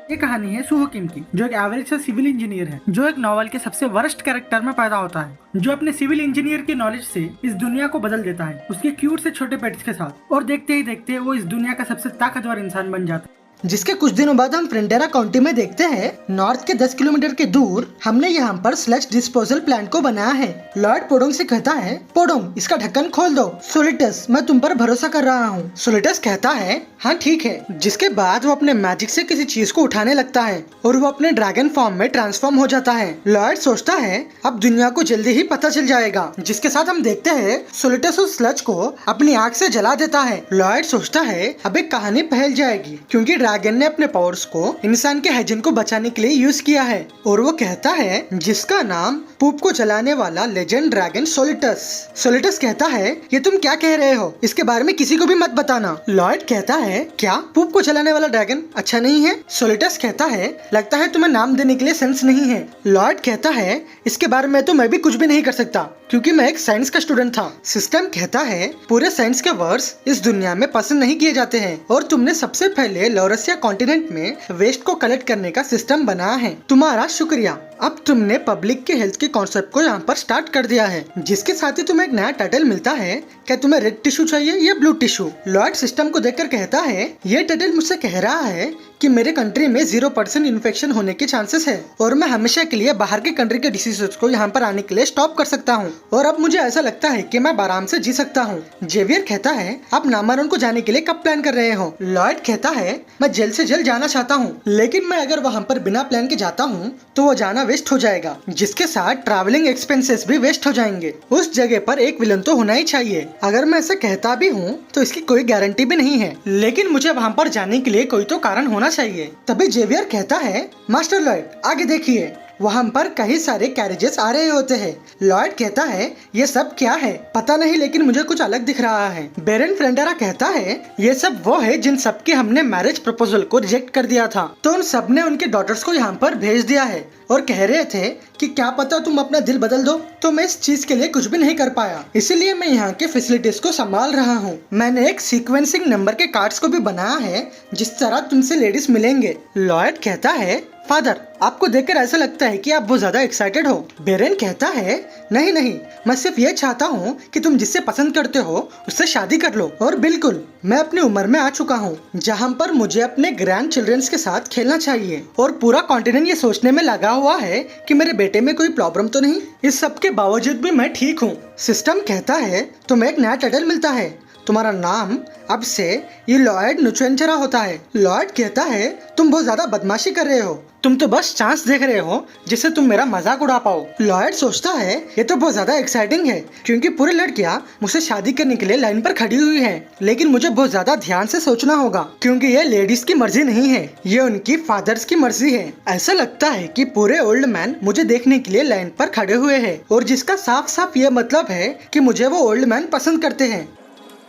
ये कहानी है सुहो किम की, जो एक एवरेज सा सिविल इंजीनियर है, जो एक नॉवल के सबसे वर्स्ट कैरेक्टर में पैदा होता है, जो अपने सिविल इंजीनियर की नॉलेज से इस दुनिया को बदल देता है उसके क्यूट से छोटे पेट्स के साथ, और देखते ही देखते वो इस दुनिया का सबसे ताकतवर इंसान बन जाता है। जिसके कुछ दिनों बाद हम फ्रंटेरा काउंटी में देखते हैं नॉर्थ के 10 किलोमीटर के दूर हमने यहाँ पर स्लज डिस्पोजल प्लांट को बनाया है। लॉर्ड पोडोंग से कहता है, पोडोंग इसका ढक्कन खोल दो। सोलिटस मैं तुम पर भरोसा कर रहा हूँ। सोलिटस कहता है, हाँ ठीक है। जिसके बाद वो अपने मैजिक से किसी चीज को उठाने लगता है और वो अपने ड्रैगन फॉर्म में ट्रांसफॉर्म हो जाता है। लॉर्ड सोचता है अब दुनिया को जल्दी ही पता चल जाएगा, जिसके साथ हम देखते हैं सोलिटस उस स्लज को अपनी आग से जला देता है। लॉर्ड सोचता है अब एक कहानी फैल जाएगी, क्योंकि ड्रैगन ने अपने पावर्स को इंसान के हाइजीन को बचाने के लिए यूज किया है, और वो कहता है जिसका नाम पूप को जलाने वाला लेजेंड ड्रैगन सोलिटस। सोलिटस कहता है, ये तुम क्या कह रहे हो, इसके बारे में किसी को भी मत बताना। लॉर्ड कहता है, क्या पूप को जलाने वाला ड्रैगन अच्छा नहीं है? सोलिटस कहता है, लगता है तुम्हें नाम देने के लिए सेंस नहीं है। लॉर्ड कहता है, इसके बारे में तो मैं भी कुछ भी नहीं कर सकता, क्योंकि मैं एक साइंस का स्टूडेंट था। सिस्टम कहता है, पूरे साइंस के वर्ड्स इस दुनिया में पसंद नहीं किए जाते हैं, और तुमने सबसे पहले लॉरसिया कॉन्टिनेंट में वेस्ट को कलेक्ट करने का सिस्टम बनाया है। तुम्हारा शुक्रिया। अब तुमने पब्लिक के हेल्थ के कॉन्सेप्ट को यहाँ पर स्टार्ट कर दिया है, जिसके साथ ही तुम्हें एक नया टाइटल मिलता है। क्या तुम्हें रेड टिश्यू चाहिए या ब्लू टिश्यू? लॉर्ड सिस्टम को देखकर कहता है, ये टाइटल मुझसे कह रहा है कि मेरे कंट्री में 0% इन्फेक्शन होने के चांसेस है, और मैं हमेशा के लिए बाहर के कंट्री के डिसीजेस को यहाँ पर आने के लिए स्टॉप कर सकता हूँ, और अब मुझे ऐसा लगता है कि मैं आराम से जी सकता हूँ। जेवियर कहता है, आप नामारोन को जाने के लिए कब प्लान कर रहे हो? लॉर्ड कहता है, मैं जल्द से जल्द जाना चाहता हूँ, लेकिन मैं अगर वहाँ पर बिना प्लान के जाता हूँ तो वो जाना वेस्ट हो जाएगा, जिसके साथ ट्रैवलिंग एक्सपेंसेस भी वेस्ट हो जाएंगे। उस जगह पर एक विलन तो होना ही चाहिए। अगर मैं ऐसा कहता भी हूँ तो इसकी कोई गारंटी भी नहीं है, लेकिन मुझे वहाँ पर जाने के लिए कोई तो कारण होना चाहिए। तभी जेवियर कहता है, मास्टर लॉर्ड आगे देखिए, वहाँ पर कई सारे कैरेजेस आ रहे होते हैं। लॉर्ड कहता है, ये सब क्या है? पता नहीं, लेकिन मुझे कुछ अलग दिख रहा है। बेरन फ्रेंडेरा कहता है, ये सब वो है जिन सब के हमने मैरिज प्रपोजल को रिजेक्ट कर दिया था, तो उन सब ने उनके डॉटर्स को यहाँ पर भेज दिया है, और कह रहे थे कि क्या पता तुम अपना दिल बदल दो। तो मैं इस चीज के लिए कुछ भी नहीं कर पाया, इसीलिए मैं यहाँ के फैसिलिटीज को संभाल रहा हूँ। मैंने एक सीक्वेंसिंग नंबर के कार्ड्स को भी बनाया है, जिस तरह तुमसे लेडीज मिलेंगे। लॉर्ड कहता है, फादर आपको देखकर ऐसा लगता है कि आप बहुत ज्यादा एक्साइटेड हो। बेरेन कहता है, नहीं नहीं, मैं सिर्फ ये चाहता हूँ कि तुम जिससे पसंद करते हो उससे शादी कर लो। और बिल्कुल, मैं अपनी उम्र में आ चुका हूँ जहाँ पर मुझे अपने ग्रैंड चिल्ड्रंस के साथ खेलना चाहिए, और पूरा कॉन्टिनेंट ये सोचने में लगा हुआ है कि मेरे बेटे में कोई प्रॉब्लम तो नहीं। इस सब के बावजूद भी मैं ठीक हूँ। सिस्टम कहता है, तुम्हें एक नया टाइटल मिलता है, तुम्हारा नाम अब से ये लॉर्ड नुचेंचरा होता है। लॉर्ड कहता है, तुम बहुत ज्यादा बदमाशी कर रहे हो, तुम तो बस चांस देख रहे हो जिससे तुम मेरा मजाक उड़ा पाओ। लॉर्ड सोचता है, ये तो बहुत ज्यादा एक्साइटिंग है, क्योंकि पूरी लड़कियां मुझसे शादी करने के लिए लाइन पर खड़ी हुई हैं, लेकिन मुझे बहुत ज्यादा ध्यान से सोचना होगा, क्योंकि ये लेडीज की मर्जी नहीं है, ये उनकी फादर्स की मर्जी है। ऐसा लगता है कि पूरे ओल्ड मैन मुझे देखने के लिए लाइन पर खड़े हुए हैं, और जिसका साफ साफ ये मतलब है कि मुझे वो ओल्ड मैन पसंद करते हैं।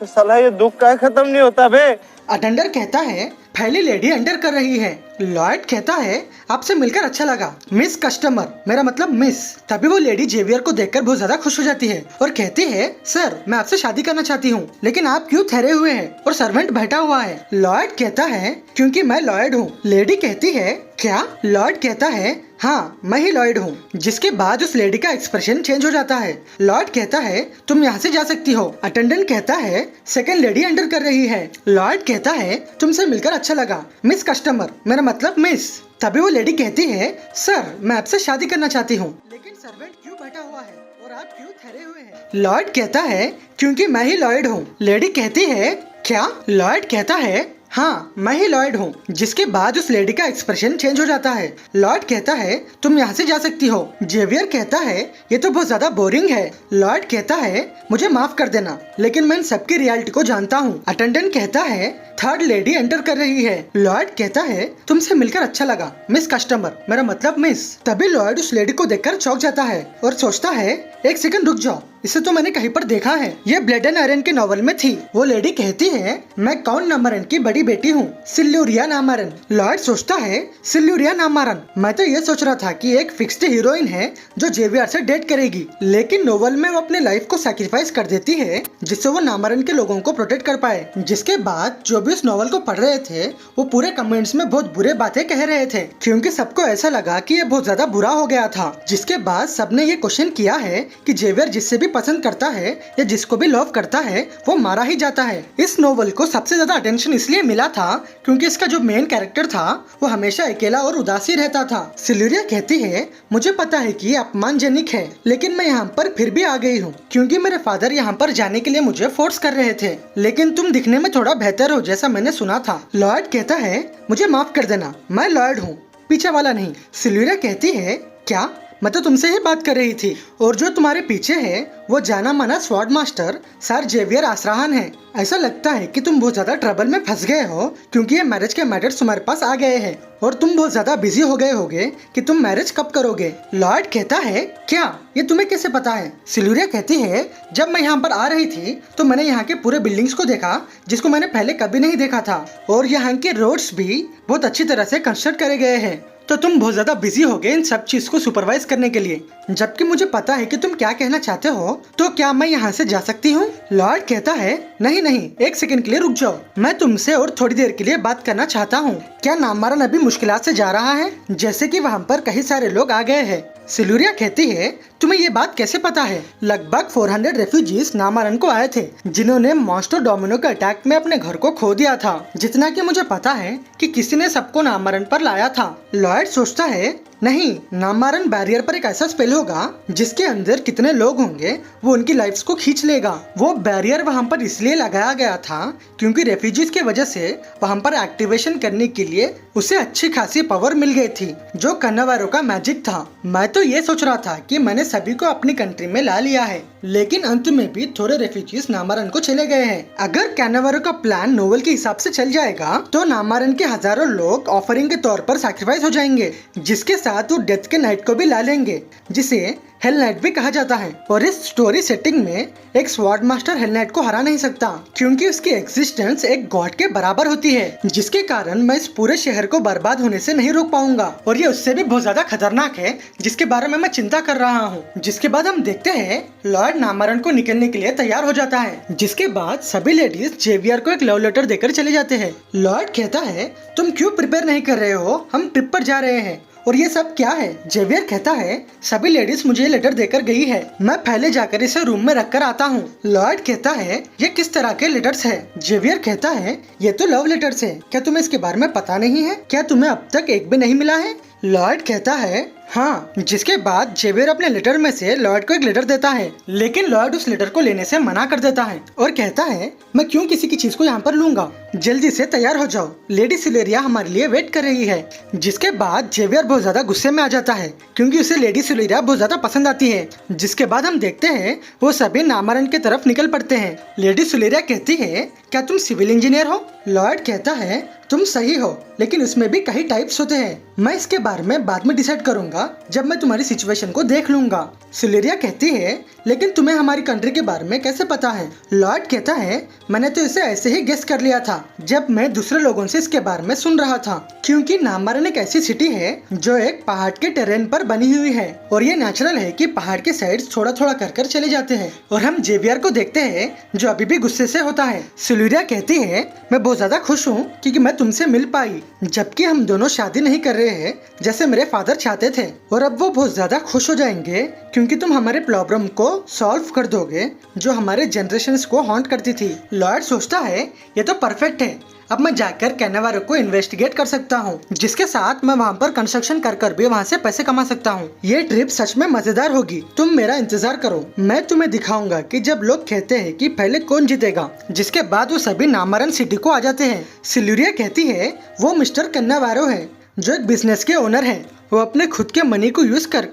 तो साला ये दुख का खत्म नहीं होता बे। अटेंडर कहता है, पहली लेडी एंटर कर रही है। लॉर्ड कहता है, आपसे मिलकर अच्छा लगा मिस कस्टमर, मेरा मतलब मिस। तभी वो लेडी जेवियर को देखकर बहुत ज्यादा खुश हो जाती है और कहती है, सर मैं आपसे शादी करना चाहती हूँ, लेकिन आप क्यों ठहरे हुए हैं और सर्वेंट बैठा हुआ है? लॉर्ड कहता है, क्योंकि मैं लॉयड हूँ। लेडी कहती है, क्या? लॉर्ड कहता है, हाँ मैं ही लॉयड हूँ। जिसके बाद उस लेडी का एक्सप्रेशन चेंज हो जाता है। लॉर्ड कहता है, तुम यहाँ से जा सकती हो। अटेंडेंट कहता है, सेकंड लेडी एंटर कर रही है। लॉर्ड कहता है, तुमसे मिलकर अच्छा लगा मिस कस्टमर, मेरा मतलब मिस। तभी वो लेडी कहती है, सर मैं आपसे शादी करना चाहती हूँ, लेकिन सर्वेंट क्यों बैठा हुआ है और आप क्यों ठहरे हुए हैं? लॉर्ड कहता है, क्योंकि मैं ही लॉयड हूँ। लेडी कहती है, क्या? लॉर्ड कहता है, हाँ मैं ही लॉयड हूँ। जिसके बाद उस लेडी का एक्सप्रेशन चेंज हो जाता है। लॉर्ड कहता है, तुम यहाँ से जा सकती हो। जेवियर कहता है, ये तो बहुत ज्यादा बोरिंग है। लॉर्ड कहता है, मुझे माफ कर देना, लेकिन मैं इन सबकी रियलिटी को जानता हूँ। अटेंडेंट कहता है, थर्ड लेडी एंटर कर रही है। लॉर्ड कहता है, तुमसे मिलकर अच्छा लगा मिस कस्टमर, मेरा मतलब मिस। तभी लॉर्ड उस लेडी को देखकर चौंक जाता है और सोचता है, एक सेकंड रुक जाओ, इसे तो मैंने कहीं पर देखा है, ये ब्लड एंड आयरन के नॉवल में थी। वो लेडी कहती है मैं काउंट नामारन की बड़ी बेटी हूँ, सिल्यूरिया नामारन। लॉयड सोचता है सिल्यूरिया नामारन, मैं तो ये सोच रहा था कि एक फिक्स्ड हीरोइन है जो जेवियर से डेट करेगी, लेकिन नोवेल में वो अपने लाइफ को सैक्रिफाइस कर देती है जिससे वो नामारन के लोगों को प्रोटेक्ट कर पाए। जिसके बाद जो भी उस नॉवल को पढ़ रहे थे वो पूरे कमेंट्स में बहुत बुरे बातें कह रहे थे, क्योंकि सबको ऐसा लगा कि ये बहुत ज्यादा बुरा हो गया था। जिसके बाद सबने ये क्वेश्चन किया है कि जेवियर जिससे भी पसंद करता है या जिसको भी लव करता है वो मारा ही जाता है। इस नोवेल को सबसे ज्यादा अटेंशन इसलिए मिला था क्योंकि इसका जो मेन कैरेक्टर था वो हमेशा अकेला और उदासी रहता था। सिल्यूरिया कहती है मुझे पता है कि ये अपमानजनक है, लेकिन मैं यहाँ पर फिर भी आ गई हूँ क्योंकि मेरे फादर यहाँ पर जाने के लिए मुझे फोर्स कर रहे थे, लेकिन तुम दिखने में थोड़ा बेहतर हो जैसा मैंने सुना था। लॉयड कहता है मुझे माफ कर देना, मैं लॉयड हूँ, पीछे वाला नहीं। सिल्यूरिया कहती है क्या, मैं तो तुमसे ही बात कर रही थी, और जो तुम्हारे पीछे है वो जाना माना स्वॉर्ड मास्टर सर जेवियर आसराहन है। ऐसा लगता है कि तुम बहुत ज्यादा ट्रबल में फंस गए हो क्योंकि ये मैरिज के मैटर्स तुम्हारे पास आ गए हैं और तुम बहुत ज्यादा बिजी हो गए होगे कि तुम मैरिज कब करोगे। लॉयड कहता है क्या, ये तुम्हें कैसे पता है? सिल्यूरिया कहती है जब मैं यहाँ पर आ रही थी तो मैंने यहाँ के पूरे बिल्डिंग्स को देखा जिसको मैंने पहले कभी नहीं देखा था, और यहाँ के रोड्स भी बहुत अच्छी तरह से कंस्ट्रक्ट करे गए हैं, तो तुम बहुत ज्यादा बिजी हो गए इन सब चीज को सुपरवाइज करने के लिए, जबकि मुझे पता है कि तुम क्या कहना चाहते हो, तो क्या मैं यहाँ से जा सकती हूँ? लॉर्ड कहता है नहीं नहीं, एक सेकंड के लिए रुक जाओ, मैं तुमसे और थोड़ी देर के लिए बात करना चाहता हूँ। क्या नामारन अभी मुश्किलात से जा रहा है, जैसे कि वहाँ पर कई सारे लोग आ गए हैं? सिल्यूरिया कहती है तुम्हें ये बात कैसे पता है? लगभग 400 रेफ्यूजीज नामारन को आए थे जिन्होंने मॉन्स्टर डोमिनो के अटैक में अपने घर को खो दिया था। जितना कि मुझे पता है कि किसी ने सबको नामारन पर लाया था। लॉयड सोचता है नहीं, नामारन बैरियर पर एक ऐसा स्पेल होगा जिसके अंदर कितने लोग होंगे वो उनकी लाइफ्स को खींच लेगा। वो बैरियर वहाँ पर इसलिए लगाया गया था क्योंकि रेफ्यूजीज की वजह से वहाँ पर एक्टिवेशन करने के लिए उसे अच्छी खासी पावर मिल गई थी जो कैनावारो का मैजिक था। मैं तो ये सोच रहा था कि मैंने सभी को अपनी कंट्री में ला लिया है, लेकिन अंत में भी थोड़े रेफ्यूजीज नामारन को चले गए हैं। अगर कैनावारो का प्लान नोवेल के हिसाब से चल जाएगा तो नामारन के हजारों लोग ऑफरिंग के तौर पर सैक्रिफाइस हो जाएंगे, जिसके साथ वो डेथ के नाइट को भी ला लेंगे जिसे हेल नाइट भी कहा जाता है। और इस स्टोरी सेटिंग में एक स्वॉर्ड मास्टर हेल नाइट को हरा नहीं सकता क्योंकि उसकी एग्जिस्टेंस एक गॉड के बराबर होती है, जिसके कारण मैं इस पूरे शहर को बर्बाद होने से नहीं रोक पाऊंगा, और ये उससे भी बहुत ज्यादा खतरनाक है जिसके बारे में मैं चिंता कर रहा हूँ। जिसके बाद हम देखते हैं लॉर्ड नामारन को निकलने के लिए तैयार हो जाता है, जिसके बाद सभी लेडीज जेवियर को एक लव लेटर देकर चले जाते हैं। लॉर्ड कहता है तुम क्यों प्रिपेयर नहीं कर रहे हो, हम ट्रिप पर जा रहे हैं और ये सब क्या है? जेवियर कहता है सभी लेडीज मुझे लेटर देकर गई है, मैं पहले जाकर इसे रूम में रख कर आता हूँ। लॉर्ड कहता है ये किस तरह के लेटर्स है? जेवियर कहता है ये तो लव लेटर्स है, क्या तुम्हें इसके बारे में पता नहीं है? क्या तुम्हें अब तक एक भी नहीं मिला है? लॉर्ड कहता है हाँ। जिसके बाद जेवियर अपने लेटर में से लॉर्ड को एक लेटर देता है, लेकिन लॉर्ड उस लेटर को लेने से मना कर देता है और कहता है मैं क्यों किसी की चीज को यहाँ पर लूंगा, जल्दी से तैयार हो जाओ, लेडी सिलेरिया हमारे लिए वेट कर रही है। जिसके बाद जेवियर बहुत ज्यादा गुस्से में आ जाता है क्योंकि उसे लेडी सिलेरिया बहुत ज्यादा पसंद आती है। जिसके बाद हम देखते हैं वो सभी नामारन की तरफ निकल पड़ते हैं। लेडी सिलेरिया कहती है क्या तुम सिविल इंजीनियर हो? लॉर्ड कहता है तुम सही हो, लेकिन उसमें भी कई टाइप्स होते हैं, मैं इसके बारे में बाद में डिसाइड करूंगा जब मैं तुम्हारी सिचुएशन को देख लूंगा। सिलेरिया कहती है लेकिन तुम्हें हमारी कंट्री के बारे में कैसे पता है? लॉर्ड कहता है मैंने तो इसे ऐसे ही गेस कर लिया था जब मैं दूसरे लोगों से इसके बारे में सुन रहा था, क्योंकि नामारन एक ऐसी सिटी है जो एक पहाड़ के टेरेन पर बनी हुई है और ये नेचुरल है कि पहाड़ के साइड्स थोड़ा थोड़ा कर चले जाते हैं। और हम जेवियर को देखते हैं जो अभी भी गुस्से से होता है। सिल्यूरिया कहती है मैं बहुत ज्यादा खुश हूँ क्योंकि मैं तुमसे मिल पाई, जबकि हम दोनों शादी नहीं कर रहे हैं जैसे मेरे फादर चाहते थे, और अब वो बहुत ज्यादा खुश हो जाएंगे क्योंकि तुम हमारे प्रॉब्लम को सॉल्व कर दोगे जो हमारे जनरेशंस को हॉन्ट करती थी। लॉर्ड सोचता है ये तो परफेक्ट है, अब मैं जाकर कैनावारो को इन्वेस्टिगेट कर सकता हूँ, जिसके साथ मैं वहाँ पर कंस्ट्रक्शन कर भी वहाँ से पैसे कमा सकता हूँ। ये ट्रिप सच में मजेदार होगी, तुम मेरा इंतजार करो, मैं तुम्हें दिखाऊंगा कि जब लोग कहते हैं कि पहले कौन जीतेगा। जिसके बाद वो सभी नामारन सिटी को आ जाते हैं। सिल्यूरिया कहती है वो मिस्टर कैनावारो है जो एक बिजनेस के ओनर है वो अपने खुद के मनी को यूज कर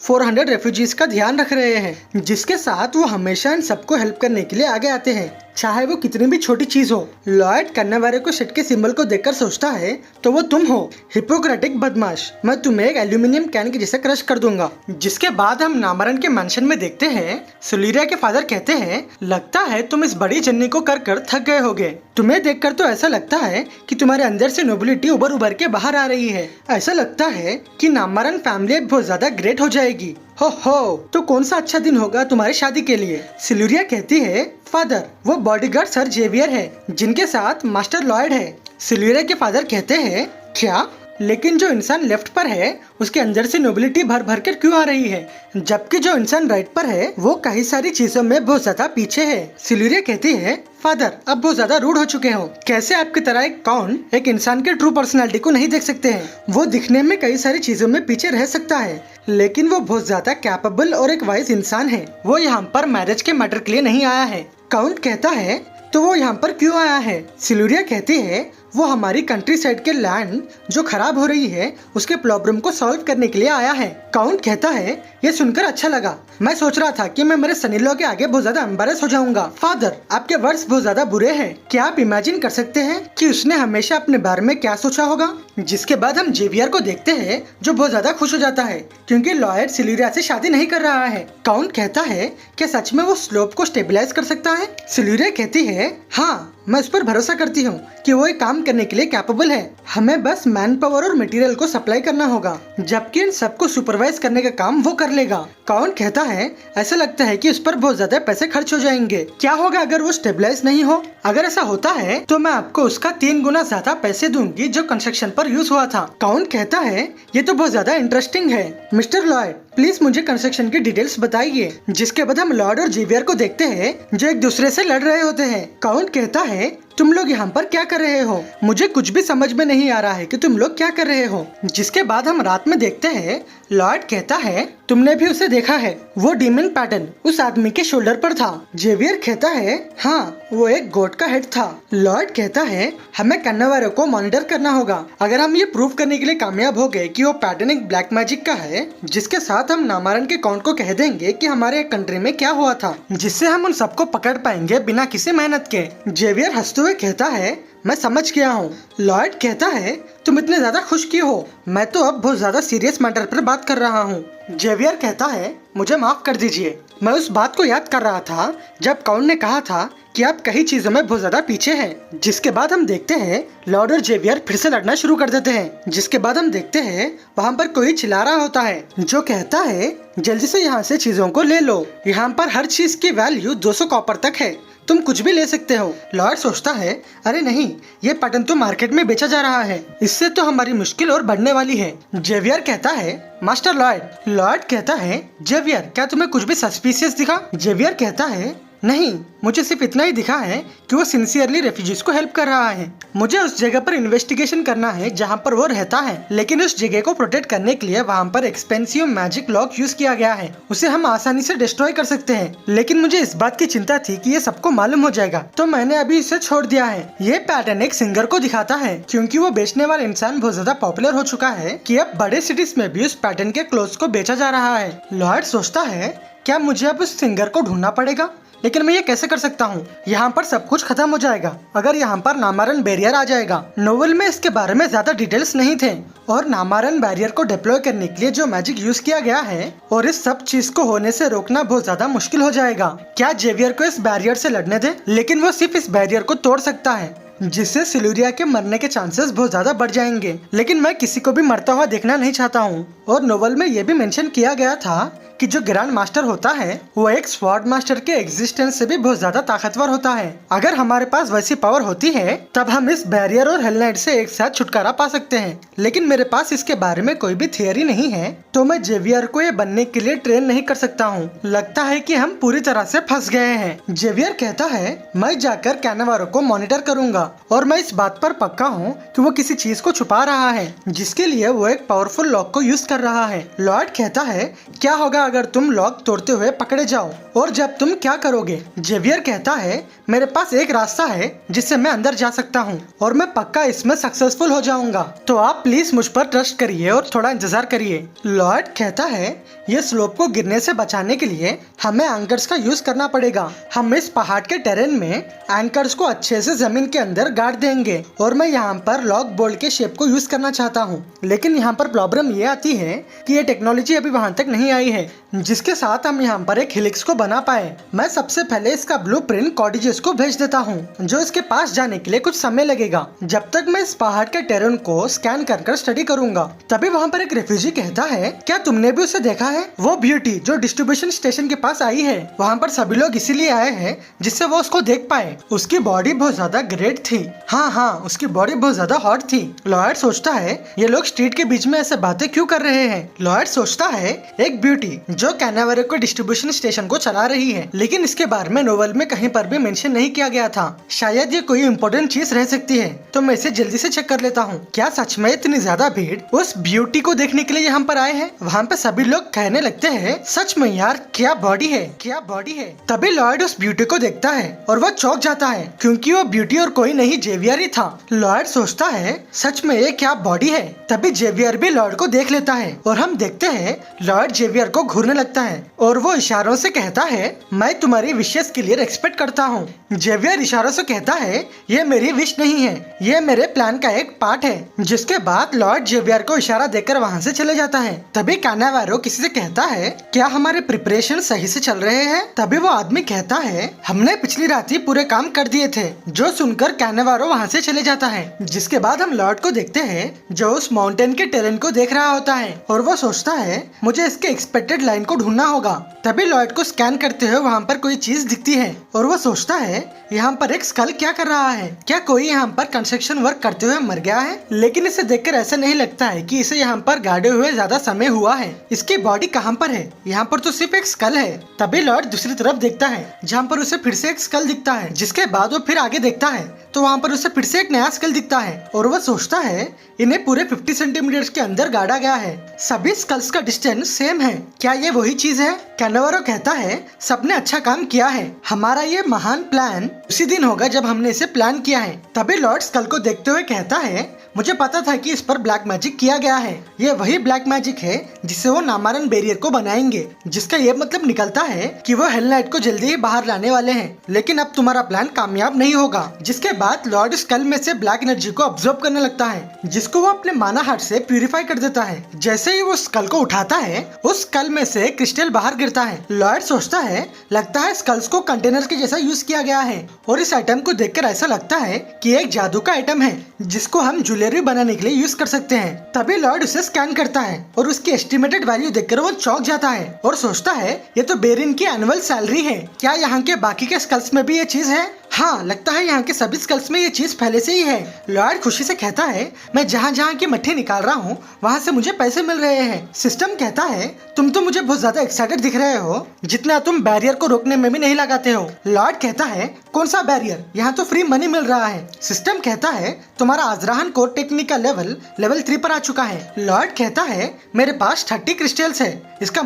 400 रेफ्यूजीज का ध्यान रख रहे हैं, जिसके साथ वो हमेशा इन सबको हेल्प करने के लिए आगे आते हैं, चाहे वो कितनी भी छोटी चीज हो। लॉयड कन्नावारे को शिट के सिंबल को देखकर सोचता है तो वो तुम हो, हिपोक्रेटिक बदमाश, मैं तुम्हें एक एल्यूमिनियम कैन के जैसे क्रश कर दूंगा। जिसके बाद हम नामरन के मैंशन में देखते हैं सुलीरिया के फादर कहते हैं, लगता है तुम इस बड़ी जर्नी को कर थक गए होगे। तुम्हें देखकर तो ऐसा लगता है कि तुम्हारे अंदर से नोबिलिटी उभर के बाहर आ रही है। ऐसा लगता है कि नामरन फैमिली बहुत ज्यादा ग्रेट हो जाएगी। हो तो कौन सा अच्छा दिन होगा तुम्हारी शादी के लिए। सिलुरिया कहती है, फादर वो बॉडीगार्ड सर जेवियर है जिनके साथ मास्टर लॉयड है। सिलुरिया के फादर कहते हैं, क्या? लेकिन जो इंसान लेफ्ट पर है उसके अंदर से नोबिलिटी भर कर क्यों आ रही है, जबकि जो इंसान राइट पर है वो कई सारी चीजों में बहुत ज्यादा पीछे है। सिलुरिया कहती है, फादर अब बहुत ज्यादा रूड हो चुके हो। कैसे आपकी तरह एक कौन एक इंसान के ट्रू पर्सनालिटी को नहीं देख सकते हैं। वो दिखने में कई सारी चीजों में पीछे रह सकता है, लेकिन वो बहुत ज्यादा कैपेबल और एक वाइज इंसान है। वो यहाँ पर मैरिज के मैटर के लिए नहीं आया है। काउंट कहता है, तो वो यहाँ पर क्यों आया है। सिलुरिया कहती है, वो हमारी कंट्री साइड के लैंड जो खराब हो रही है उसके प्रॉब्लम को सॉल्व करने के लिए आया है। काउंट कहता है, ये सुनकर अच्छा लगा। मैं सोच रहा था कि मैं मेरे सन इन लॉ के आगे बहुत ज्यादा एम्बैरेस हो जाऊंगा। फादर आपके वर्ड्स बहुत ज्यादा बुरे हैं। क्या आप इमेजिन कर सकते हैं कि उसने हमेशा अपने बारे में क्या सोचा होगा। जिसके बाद हम जेवियर को देखते हैं जो बहुत ज्यादा खुश हो जाता है क्योंकि लॉयड सिलुरिया से शादी नहीं कर रहा है। काउंट कहता है, क्या सच में वो स्लोप को स्टेबलाइज कर सकता है। सिलुरिया कहती है, हाँ मैं उस पर भरोसा करती हूँ कि वो एक काम करने के लिए कैपेबल है। हमें बस मैन पावर और मटेरियल को सप्लाई करना होगा, जबकि इन सबको सुपरवाइज करने का काम वो कर लेगा। काउंट कहता है, ऐसा लगता है कि उस पर बहुत ज्यादा पैसे खर्च हो जाएंगे। क्या होगा अगर वो स्टेबलाइज नहीं हो। अगर ऐसा होता है तो मैं आपको उसका 3 गुना ज्यादा पैसे दूंगी जो कंस्ट्रक्शन पर यूज हुआ था। काउंट कहता है, ये तो बहुत ज्यादा इंटरेस्टिंग है। मिस्टर लॉयड प्लीज मुझे कंस्ट्रक्शन की डिटेल्स बताइए। जिसके बाद हम लॉयड और जेवियर को देखते हैं जो एक दूसरे से लड़ रहे होते हैं। काउंट कहता है, तुम लोग यहाँ पर क्या कर रहे हो। मुझे कुछ भी समझ में नहीं आ रहा है कि तुम लोग क्या कर रहे हो। जिसके बाद हम रात में देखते हैं लॉयड कहता है, तुमने भी उसे देखा है, वो डीमन पैटर्न उस आदमी के शोल्डर पर था। जेवियर कहता है, हाँ वो एक गोट का हेड था। लॉयड कहता है, हमें कन्नावारे को मॉनिटर करना होगा। अगर हम ये प्रूव करने के लिए कामयाब हो गए कि वो पैटर्न एक ब्लैक मैजिक का है, जिसके साथ हम नामारन के काउंट को कह देंगे कि हमारे कंट्री में क्या हुआ था, जिससे हम उन सबको पकड़ पाएंगे बिना किसी मेहनत के। जेवियर हंसते हुए कहता है, मैं समझ गया हूँ। लॉयड कहता है, तुम इतने ज्यादा खुश क्यों हो। मैं तो अब बहुत ज्यादा सीरियस मैटर पर बात कर रहा हूँ। जेवियर कहता है, मुझे माफ कर दीजिए, मैं उस बात को याद कर रहा था जब काउंट ने कहा था कि आप कई चीजों में बहुत ज्यादा पीछे हैं। जिसके बाद हम देखते हैं लॉर्ड और जेवियर फिर से लड़ना शुरू कर देते हैं। जिसके बाद हम देखते हैं वहाँ पर कोई चिल्ला रहा होता है जो कहता है, जल्दी से यहाँ से चीजों को ले लो, यहाँ पर हर चीज की वैल्यू 200 कॉपर तक है, तुम कुछ भी ले सकते हो। लॉर्ड सोचता है, अरे नहीं, ये पैटर्न तो मार्केट में बेचा जा रहा है, इससे तो हमारी मुश्किल और बढ़ने वाली है। जेवियर कहता है, मास्टर लॉयड। लॉयड कहता है, जेवियर क्या तुम्हें कुछ भी सस्पिशियस दिखा। जेवियर कहता है, नहीं, मुझे सिर्फ इतना ही दिखा है कि वो सिंसियरली रेफ्यूजीज को हेल्प कर रहा है। मुझे उस जगह पर इन्वेस्टिगेशन करना है जहाँ पर वो रहता है, लेकिन उस जगह को प्रोटेक्ट करने के लिए वहाँ पर एक्सपेंसिव मैजिक लॉक यूज किया गया है, उसे हम आसानी से डिस्ट्रॉय कर सकते हैं। लेकिन मुझे इस बात की चिंता थी कि ये सबको मालूम हो जाएगा, तो मैंने अभी इसे छोड़ दिया है। ये पैटर्न एक सिंगर को दिखाता है क्योंकि वो बेचने वाला इंसान बहुत ज्यादा पॉपुलर हो चुका है कि अब बड़े सिटीज में भी उस पैटर्न के क्लोथ्स को बेचा जा रहा है। लॉयड सोचता है, क्या मुझे अब उस सिंगर को ढूंढना पड़ेगा, लेकिन मैं ये कैसे कर सकता हूँ। यहाँ पर सब कुछ खत्म हो जाएगा अगर यहाँ पर नामारन बैरियर आ जाएगा। नोवेल में इसके बारे में ज्यादा डिटेल्स नहीं थे और नामारन बैरियर को डिप्लॉय करने के लिए जो मैजिक यूज किया गया है और इस सब चीज को होने से रोकना बहुत ज्यादा मुश्किल हो जाएगा। क्या जेवियर को इस बैरियर से लड़ने दे, लेकिन वो सिर्फ इस बैरियर को तोड़ सकता है, जिससे सिलुरिया के मरने के चांसेस बहुत ज्यादा बढ़ जाएंगे। लेकिन मैं किसी को भी मरता हुआ देखना नहीं चाहता हूँ। और नोवेल में ये भी मेंशन किया गया था कि जो ग्रैंड मास्टर होता है वो एक स्वॉर्ड मास्टर के एग्जिस्टेंस से भी बहुत ज्यादा ताकतवर होता है। अगर हमारे पास वैसी पावर होती है तब हम इस बैरियर और हेल नाइट से एक साथ छुटकारा पा सकते हैं, लेकिन मेरे पास इसके बारे में कोई भी थियरी नहीं है, तो मैं जेवियर को ये बनने के लिए ट्रेन नहीं कर सकता हूँ। लगता है कि हम पूरी तरह से फंस गए हैं। जेवियर कहता है, मैं जाकर कैनावारो को मॉनिटर करूंगा और मैं इस बात पर पक्का हूँ कि वो किसी चीज को छुपा रहा है जिसके लिए वो एक पावरफुल लॉक को यूज कर रहा है। लॉर्ड कहता है, क्या होगा अगर तुम लॉक तोड़ते हुए पकड़े जाओ। और जब तुम क्या करोगे? जेवियर कहता है मेरे पास एक रास्ता है जिससे मैं अंदर जा सकता हूँ और मैं पक्का इसमें सक्सेसफुल हो जाऊंगा। तो आप प्लीज मुझ पर ट्रस्ट करिए और थोड़ा इंतजार करिए। लॉर्ड कहता है ये स्लोप को गिरने से बचाने के लिए हमें एंकर्स का यूज करना पड़ेगा। हम इस पहाड़ के टेरेन में एंकर्स को अच्छे से जमीन के अंदर गाड़ देंगे और मैं यहाँ पर लॉक बोल्ट के शेप को यूज करना चाहता हूँ। लेकिन यहाँ पर प्रॉब्लम ये आती है कि ये टेक्नोलॉजी अभी वहाँ तक नहीं आई है जिसके साथ हम यहाँ पर एक हेलिक्स को बना पाए। मैं सबसे पहले इसका ब्लूप्रिंट कॉर्डिजेस को भेज देता हूँ जो इसके पास जाने के लिए कुछ समय लगेगा। जब तक मैं इस पहाड़ के टेरेन को स्कैन कर स्टडी करूंगा। तभी वहाँ पर एक रेफ्यूजी कहता है क्या तुमने भी उसे देखा है? वो ब्यूटी जो डिस्ट्रीब्यूशन स्टेशन के पास आई है। वहाँ पर सभी लोग इसीलिए आए हैं जिससे वो उसको देख पाए। उसकी बॉडी बहुत ज्यादा ग्रेट थी। हाँ, उसकी बॉडी बहुत ज्यादा हॉट थी। लॉयड सोचता है ये लोग स्ट्रीट के बीच में ऐसे बातें क्यों कर रहे हैं। लॉयड सोचता है एक ब्यूटी जो कैनावेरो को डिस्ट्रीब्यूशन स्टेशन को चला रही है, लेकिन इसके बारे में नोवेल में कहीं पर भी मेंशन नहीं किया गया था। शायद ये कोई इम्पोर्टेंट चीज रह सकती है, तो मैं इसे जल्दी से चेक कर लेता हूँ। क्या सच में इतनी ज्यादा भीड़ उस ब्यूटी को देखने के लिए यहाँ पर आए हैं? वहाँ पे सभी लोग कहने लगते हैं सच में यार क्या बॉडी है, क्या बॉडी है। तभी लॉयड उस ब्यूटी को देखता है और वो चौंक जाता है क्योंकि वो ब्यूटी और कोई नहीं जेवियर ही था। लॉयड सोचता है सच में ये क्या बॉडी है। तभी जेवियर भी लॉयड को देख लेता है और हम देखते हैं लॉयड जेवियर को घूरने लगता है और वो इशारों से कहता है मैं तुम्हारी विशेष के लिए रिस्पेक्ट करता हूँ। जेवियर इशारों से कहता है ये मेरी विश नहीं है, ये मेरे प्लान का एक पार्ट है। जिसके बाद लॉर्ड जेवियर को इशारा देकर वहाँ से चले जाता है। तभी कैनावेरो किसी से कहता है क्या हमारे प्रिपरेशन सही से चल रहे हैं? तभी वो आदमी कहता है हमने पिछली रात ही पूरे काम कर दिए थे। जो सुनकर कैनावेरो वहाँ से चले जाता है। जिसके बाद हम लॉर्ड को देखते हैं जो उस माउंटेन के टेरेन को देख रहा होता है और वो सोचता है मुझे इसके एक्सपेक्टेड लाइन को ढूंढना होगा। तभी लॉर्ड को स्कैन करते हुए वहाँ पर कोई चीज दिखती है और वो सोचता है यहाँ पर एक स्कल क्या कर रहा है? क्या कोई यहाँ पर कंस्ट्रक्शन वर्क करते हुए मर गया है? लेकिन इसे देखकर ऐसा नहीं लगता है कि इसे यहाँ पर गाड़े हुए ज्यादा समय हुआ है। इसकी बॉडी कहाँ पर है? यहाँ पर तो सिर्फ एक स्कल है। तभी लॉर्ड दूसरी तरफ देखता है जहाँ पर उसे फिर से एक स्कल दिखता है। जिसके बाद वो फिर आगे देखता है तो वहाँ पर उसे फिर से एक नया स्कल दिखता है और वह सोचता है इन्हें पूरे 50 सेंटीमीटर के अंदर गाड़ा गया है। सभी स्कल्स का डिस्टेंस सेम है। क्या ये वही चीज है? कैनावेरो कहता है सबने अच्छा काम किया है। हमारा ये महान प्लान उसी दिन होगा जब हमने इसे प्लान किया है। तभी लॉर्ड स्कल को देखते हुए कहता है मुझे पता था कि इस पर ब्लैक मैजिक किया गया है। ये वही ब्लैक मैजिक है जिससे वो नामारन बैरियर को बनाएंगे। जिसका ये मतलब निकलता है कि वो हेल नाइट को जल्दी ही बाहर लाने वाले हैं। लेकिन अब तुम्हारा प्लान कामयाब नहीं होगा। जिसके बाद लॉर्ड स्कल में से ब्लैक एनर्जी को ऑब्जर्व करने लगता है जिसको वो अपने माना हार्ट से प्यूरिफाई कर देता है। जैसे ही वो स्कल को उठाता है उस स्कल में से क्रिस्टल बाहर गिरता है। लॉर्ड सोचता है लगता है स्कल्स को कंटेनर के जैसा यूज किया गया है और इस आइटम को देखकर ऐसा लगता है कि एक जादू का आइटम है जिसको हम ज्वेलरी बनाने के लिए यूज कर सकते हैं। तभी लॉर्ड उसे स्कैन करता है और उसकी एस्टिमेटेड वैल्यू देखकर वो चौंक जाता है और सोचता है ये तो बेरिन की एनुअल सैलरी है। क्या यहाँ के बाकी के स्कल्स में भी ये चीज है? हाँ, लगता है यहाँ के सभी स्कल्स में ये चीज पहले से ही है। लॉर्ड खुशी से कहता है मैं जहाँ जहाँ की मट्टी निकाल रहा हूँ वहाँ से मुझे पैसे मिल रहे हैं। सिस्टम कहता है तुम तो मुझे बहुत ज्यादा एक्साइटेड दिख रहे हो जितना तुम बैरियर को रोकने में भी नहीं लगाते हो। लॉर्ड कहता है कौन सा बैरियर? यहाँ तो फ्री मनी मिल रहा है। सिस्टम कहता है तुम्हारा आजराहन कोर टेक्निक का लेवल 3 पर आ चुका है। लॉर्ड कहता है मेरे पास 30 क्रिस्टल्स है। इसका